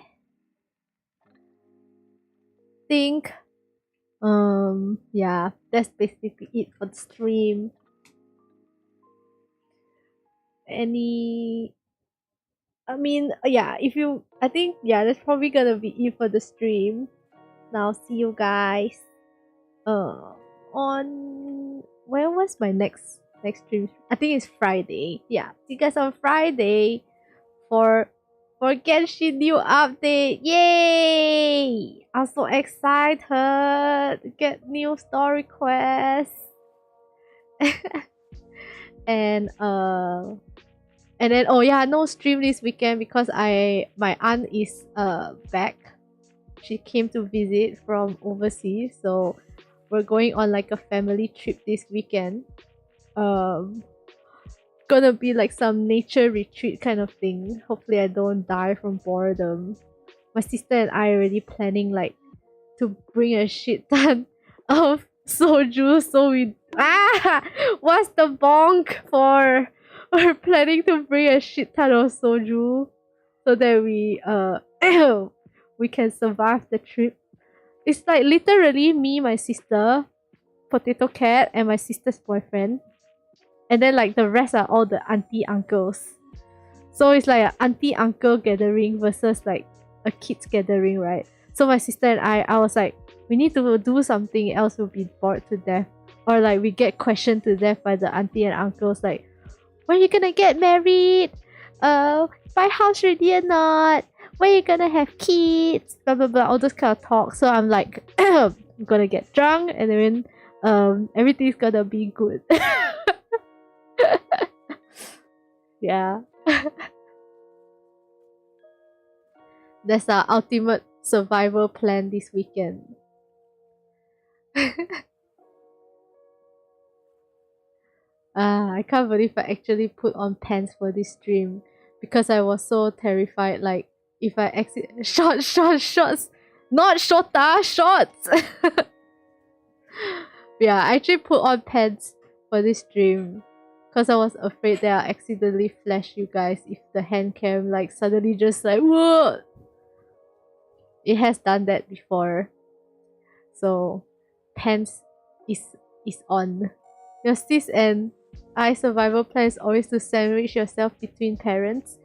S1: Think yeah, that's basically it for the stream. I think that's probably gonna be it for the stream. Now see you guys on when was my next stream? I think it's Friday. Yeah, see you guys on Friday for Genshin new update. Yay! I'm so excited to get new story quests. and then no stream this weekend because my aunt is back. She came to visit from overseas, so we're going on like a family trip this weekend. Gonna be like some nature retreat kind of thing. Hopefully I don't die from boredom. My sister and I are already planning like to bring a shit ton of soju, so what's the bonk for? We're planning to bring a shit ton of soju so that we can survive the trip. It's like literally me, my sister, Potato Cat, and my sister's boyfriend. And then like the rest are all the auntie uncles. So it's like an auntie uncle gathering versus like a kids gathering, right? So my sister and I was like, we need to do something else, we'll be bored to death. Or like we get questioned to death by the auntie and uncles like, when are you gonna get married? Buy house ready or not? When are you gonna have kids? Blah blah blah, all those kind of talk. So I'm like, I'm gonna get drunk and then everything's gonna be good. Yeah. That's our ultimate survival plan this weekend. I can't believe I actually put on pants for this stream because I was so terrified. Like, if I exit shorts, not shorta, shorts. Yeah, I actually put on pants for this stream because I was afraid that I'll accidentally flash you guys if the hand cam like suddenly just like whoa. It has done that before, so pants is on. Your sis and I survival plan is always to sandwich yourself between parents.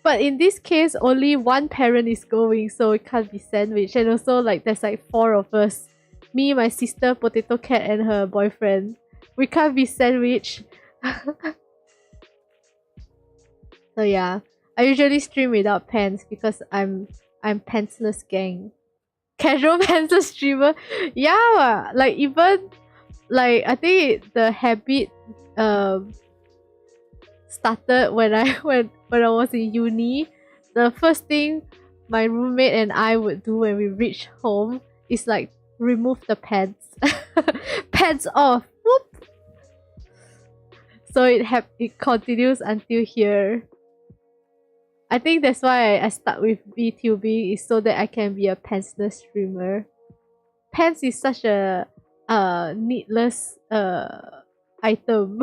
S1: But in this case, only one parent is going, so it can't be sandwiched. And also, like, there's like 4 of us. Me, my sister, Potato Cat, and her boyfriend. We can't be sandwiched. So yeah, I usually stream without pants because I'm pantsless gang. Casual pantsless streamer. Yeah, like even like I think the habit started when I when I was in uni. The first thing my roommate and I would do when we reach home is like remove the pants. Pants off. Whoop. So it continues until here. I think that's why I stuck with VTubing, is so that I can be a pantsless streamer. Pants is such a needless item.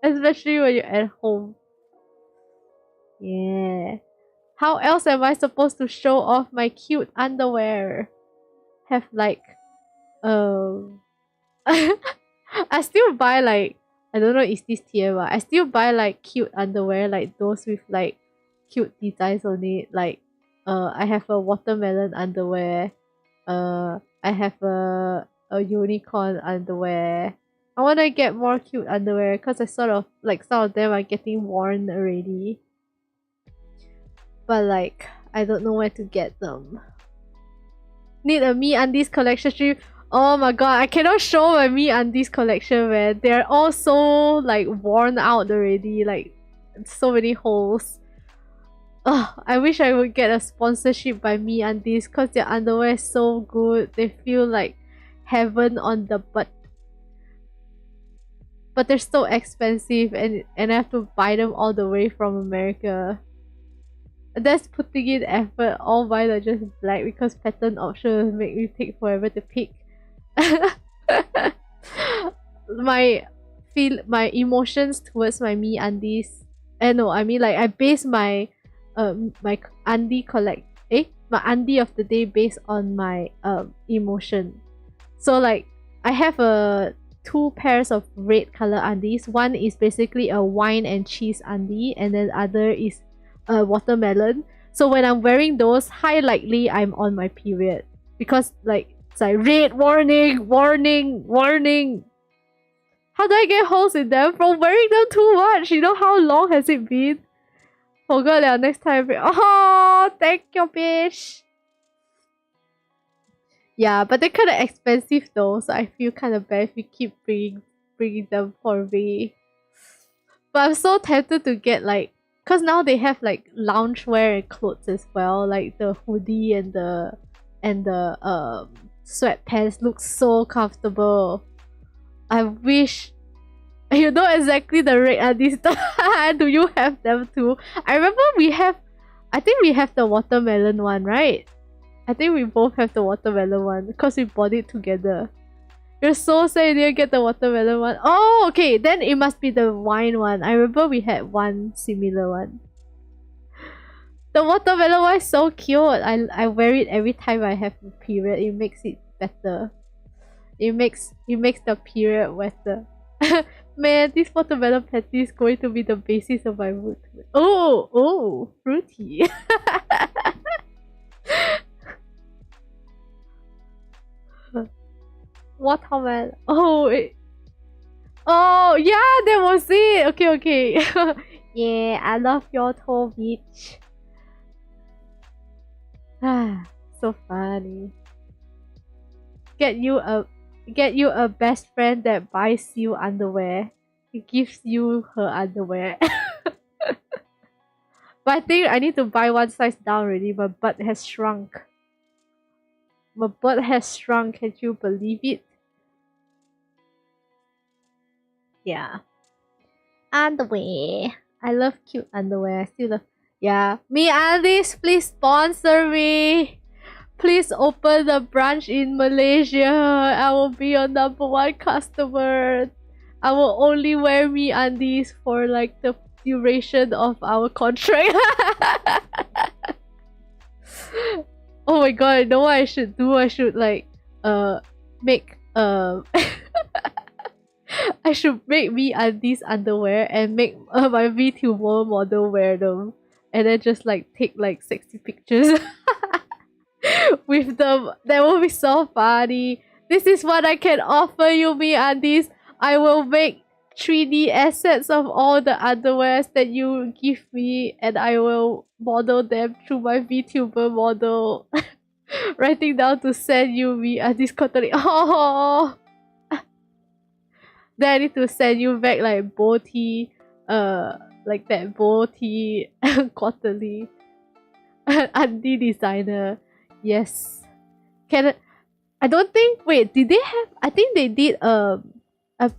S1: Especially when you're at home. Yeah. How else am I supposed to show off my cute underwear? Have like I still buy like, I don't know is this tier, but I still buy like cute underwear, like those with like cute designs on it. Like I have a watermelon underwear. I have a unicorn underwear. I want to get more cute underwear because I sort of like some of them are getting worn already. But like I don't know where to get them. Need a me undies collection stream. Oh my god, I cannot show my me undies collection, man. They're all so like worn out already, like so many holes. Oh, I wish I would get a sponsorship by me undies because their underwear is so good. They feel like heaven on the butt. But they're so expensive and I have to buy them all the way from America. That's putting in effort. All mine are just black because pattern options make me take forever to pick. my emotions towards my me undies. No, I mean like I base my my undie my undie of the day based on my emotion. So like I have 2 pairs of red color undies. One is basically a wine and cheese undie, and then other is a watermelon. So when I'm wearing those, high likely I'm on my period because like it's like red warning, warning, warning. How do I get holes in them from wearing them too much? You know how long has it been? Forgot that next time. Oh, thank you, bitch. Yeah, but they're kind of expensive though, so I feel kind of bad if we keep bringing them for me. But I'm so tempted to get like, cause now they have like loungewear and clothes as well, like the hoodie and the sweatpants look so comfortable. I wish you know exactly the red undies. Do you have them too? I remember I think we have the watermelon one, right? I think we both have the watermelon one because we bought it together. You're so sad you didn't get the watermelon one. Oh, okay. Then it must be the wine one. I remember we had one similar one. The watermelon one is so cute. I wear it every time I have a period. It makes it better. It makes the period better. Man, this watermelon patty is going to be the basis of my mood. Oh, fruity. watermelon. Oh yeah, that was it. Okay. Yeah, I love your toe beach. Ah, so funny. Get you a best friend that buys you underwear. It gives you her underwear. But I think I need to buy one size down already. My butt has shrunk. My butt has shrunk. Can you believe it? Yeah. Underwear. I love cute underwear. I still love. Yeah. Me Alice, please sponsor me. Please open a branch in Malaysia. I will be your #1 customer. I will only wear me undies for like the duration of our contract. Oh my god, I know what I should do. I should like make I should make me undies underwear and make my VTuber model wear them and then just like take like sexy pictures with them. That will be so funny. This is what I can offer you, me undies. I will make 3D assets of all the underwears that you give me and I will model them through my VTuber model. Writing down to send you me undies quarterly. Oh, then I need to send you back like bow tea, like that bow tea quarterly. Undie designer. Yes. Can I don't think wait, did they have I think they did a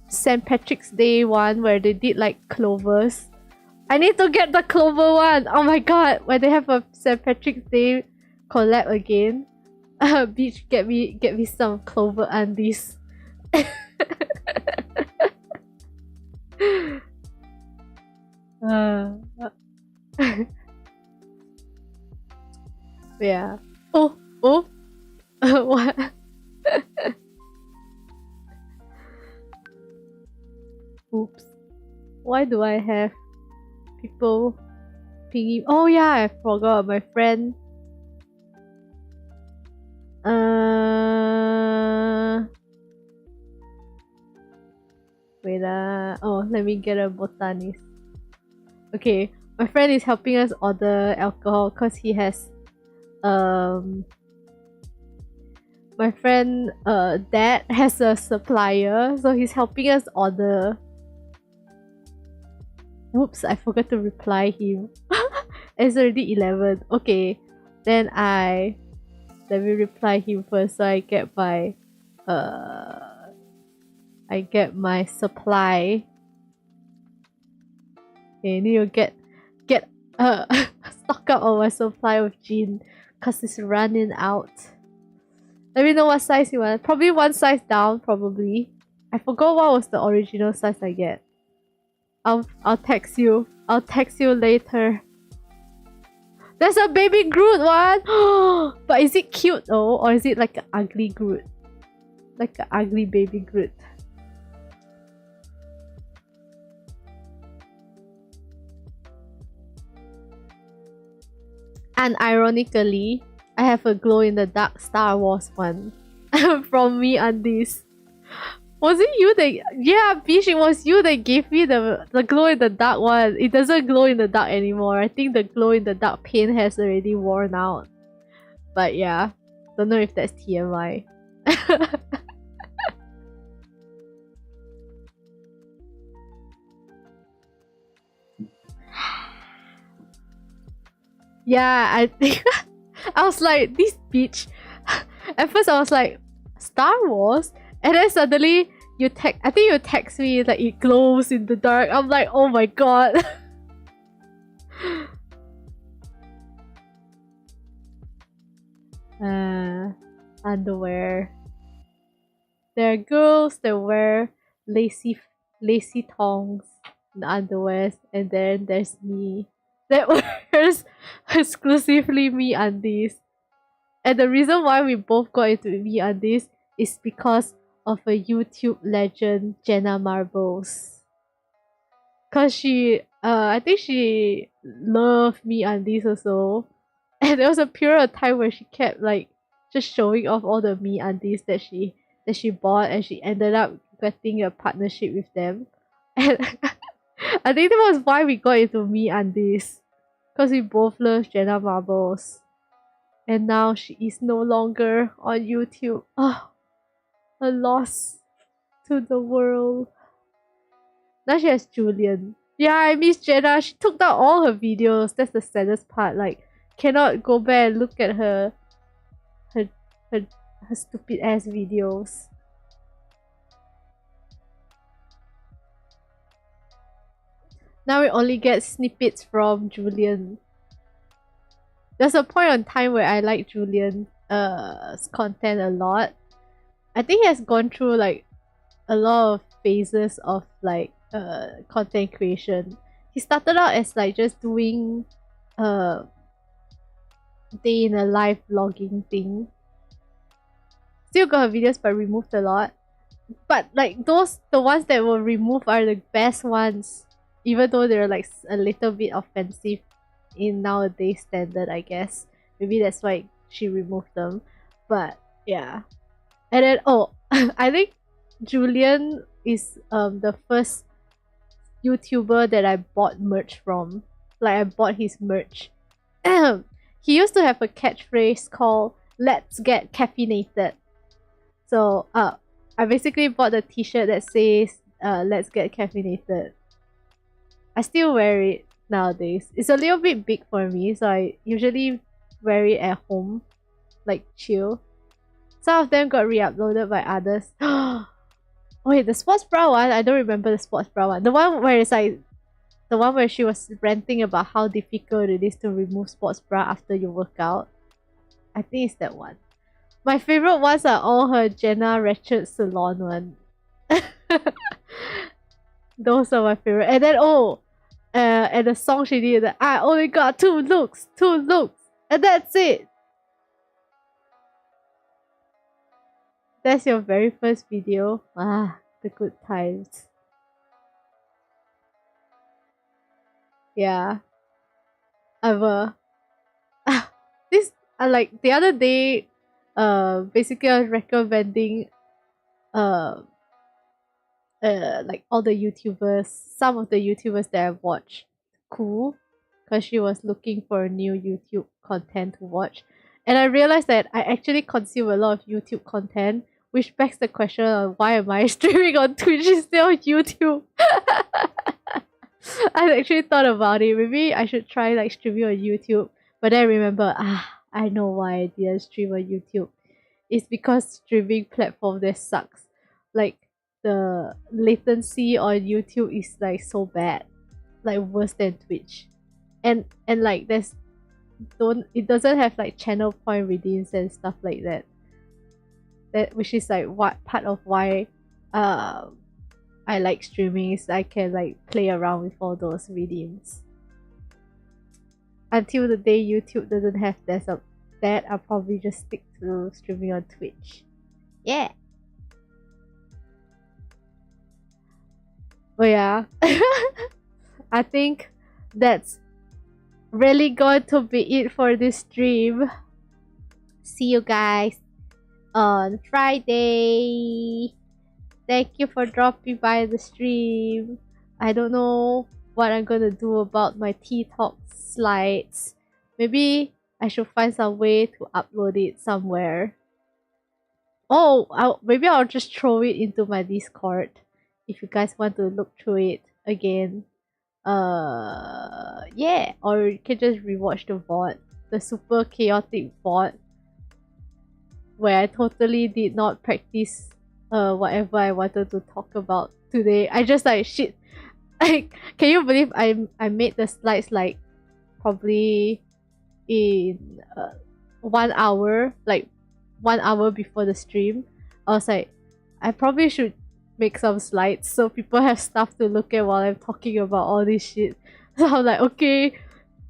S1: St. Patrick's Day one where they did like clovers. I need to get the clover one. Oh my god, when they have a St. Patrick's Day collab again. Beach, get me some clover undies. uh, yeah. Oh, what? Oops. Why do I have people pinging? Oh yeah, I forgot my friend. Wait. Oh, let me get a botanist. Okay, my friend is helping us order alcohol because he has my friend dad has a supplier, so he's helping us order. Whoops, I forgot to reply him. It's already 11. Okay, then let me reply him first so I get my supply. Okay, need to get stock up on my supply of gin because it's running out. Let me know what size you want. Probably one size down, probably. I forgot what was the original size I get. I'll text you. I'll text you later. There's a baby Groot one! But is it cute though? Or is it like an ugly Groot? Like an ugly baby Groot. And ironically, I have a glow in the dark Star Wars one from me undies. Was it you that? Yeah, Bish, it was you that gave me the glow in the dark one. It doesn't glow in the dark anymore. I think the glow in the dark paint has already worn out. But yeah, don't know if that's TMI. Yeah, I think I was like, this bitch. At first I was like, Star Wars? And then suddenly I think you text me like it glows in the dark. I'm like, oh my god. Underwear. There are girls that wear lacy tongs and underwears, and then there's me that wears exclusively me undies. And the reason why we both got into me undies is because of a YouTube legend, Jenna Marbles. Cause I think she loved me undies also. And there was a period of time where she kept like just showing off all the me undies that she that she bought, and she ended up getting a partnership with them. And I think that was why we got into Me Undies, because we both love Jenna Marbles. And now she is no longer on YouTube. Oh, a loss to the world. Now she has Julian. Yeah, I miss Jenna. She took down all her videos. That's the saddest part. Like, cannot go back and look at her her, her stupid ass videos. Now we only get snippets from Julian. There's a point on time where I like Julian's content a lot. I think he has gone through like a lot of phases of like content creation. He started out as like just doing day in a life vlogging thing. Still got her videos but removed a lot. But like the ones that were removed are the best ones. Even though they're like a little bit offensive in nowadays standard, I guess. Maybe that's why she removed them. But yeah. And then I think Julian is the first YouTuber that I bought merch from. Like I bought his merch. He used to have a catchphrase called "Let's get caffeinated." So I basically bought a t-shirt that says "Let's get caffeinated." I still wear it nowadays. It's a little bit big for me, so I usually wear it at home, like chill. Some of them got re-uploaded by others. Oh wait, the sports bra one, I don't remember the sports bra one. The one where it's like the one where she was ranting about how difficult it is to remove sports bra after you work out. I think it's that one. My favorite ones are all her Jenna Ratchet Salon one. Those are my favorite. And then and the song she did, I only got two looks, and that's it. That's your very first video. Ah, the good times. Yeah. I've this like the other day, basically I was recommending like all the YouTubers, some of the YouTubers that I watch, cool, because she was looking for new YouTube content to watch, and I realized that I actually consume a lot of YouTube content, which begs the question of why am I streaming on Twitch instead of YouTube? I actually thought about it. Maybe I should try like streaming on YouTube, but then I remember, I know why I didn't stream on YouTube. It's because streaming platform that sucks. Like the latency on YouTube is like so bad, like worse than Twitch, and like it doesn't have like channel point redeems and stuff like that. That which is like what part of why I like streaming is I can like play around with all those redeems. Until the day YouTube doesn't have that, I'll probably just stick to streaming on Twitch. Yeah. Oh yeah. I think that's really going to be it for this stream. See you guys on Friday. Thank you for dropping by the stream. I don't know what I'm gonna do about my T-Talk slides. Maybe I should find some way to upload it somewhere. Oh, maybe I'll just throw it into my Discord if you guys want to look through it again. Yeah, or you can just rewatch the VOD, the super chaotic VOD, where I totally did not practice whatever I wanted to talk about today. I just like shit. Like, can you believe I made the slides like probably in 1 hour, like 1 hour before the stream. I was like, I probably should make some slides so people have stuff to look at while I'm talking about all this shit. So I'm like, okay,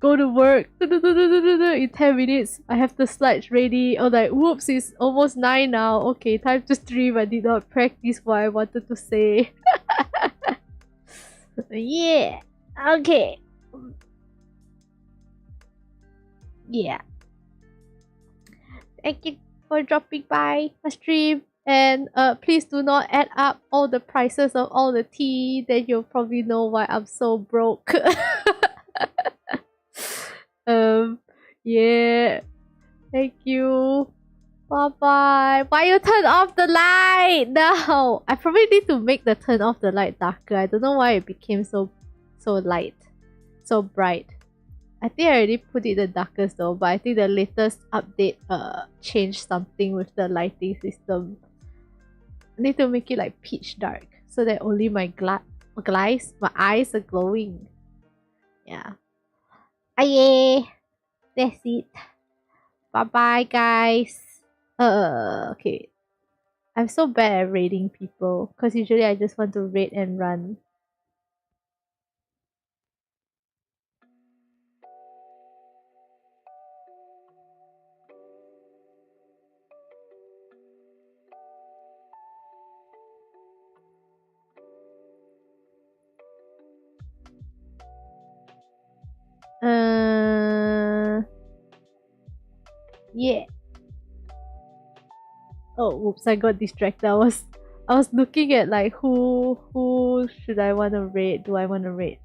S1: go to work. In 10 minutes, I have the slides ready. I'm like, whoops, it's almost 9 now. Okay, time to stream. I did not practice what I wanted to say. Yeah. Okay. Yeah. Thank you for dropping by my stream. And please do not add up all the prices of all the tea. Then you'll probably know why I'm so broke. um, yeah. Thank you. Bye bye. Why you turn off the light? No, I probably need to make the turn off the light darker. I don't know why it became so light, so bright. I think I already put it the darkest though, but I think the latest update changed something with the lighting system. I need to make it like pitch dark so that only my eyes are glowing. Yeah. Ah yeah. That's it. Bye bye guys. Okay. I'm so bad at raiding people because usually I just want to raid and run. Yeah. Oh, whoops! I got distracted. I was looking at like who should I want to raid? Do I want to raid?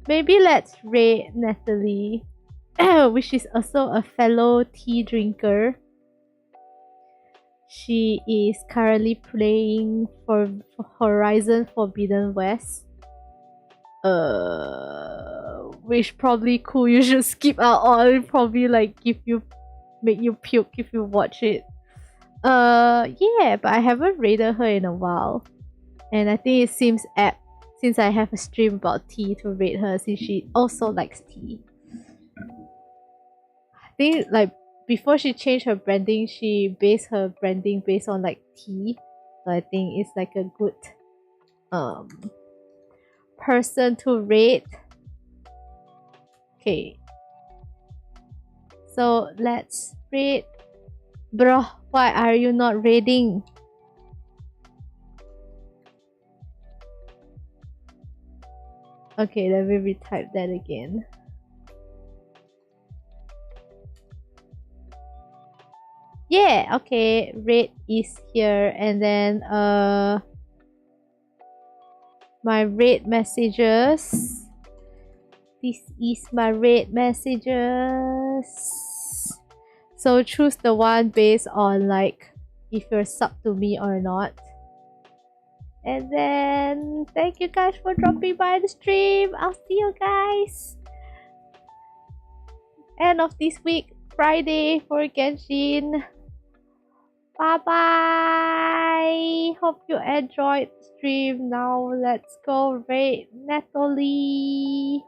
S1: Maybe let's raid Natalie, which is also a fellow tea drinker. She is currently playing for Horizon Forbidden West. Which probably cool. You should skip out or probably like make you puke if you watch it. Yeah, but I haven't raided her in a while, and I think it seems apt since I have a stream about tea to raid her since she also likes tea. I think like before she changed her branding, she based her branding based on like tea. So I think it's like a good um person to rate. Okay. So let's rate. Bro, why are you not rating? Okay, let me retype that again. Yeah, okay, rate is here and then my rate messages. This is my rate messages. So choose the one based on like if you're sub to me or not. And then thank you guys for dropping by the stream. I'll see you guys end of this week, Friday for Genshin. Bye bye. Hope you enjoyed the stream. Now let's go raid Natalie.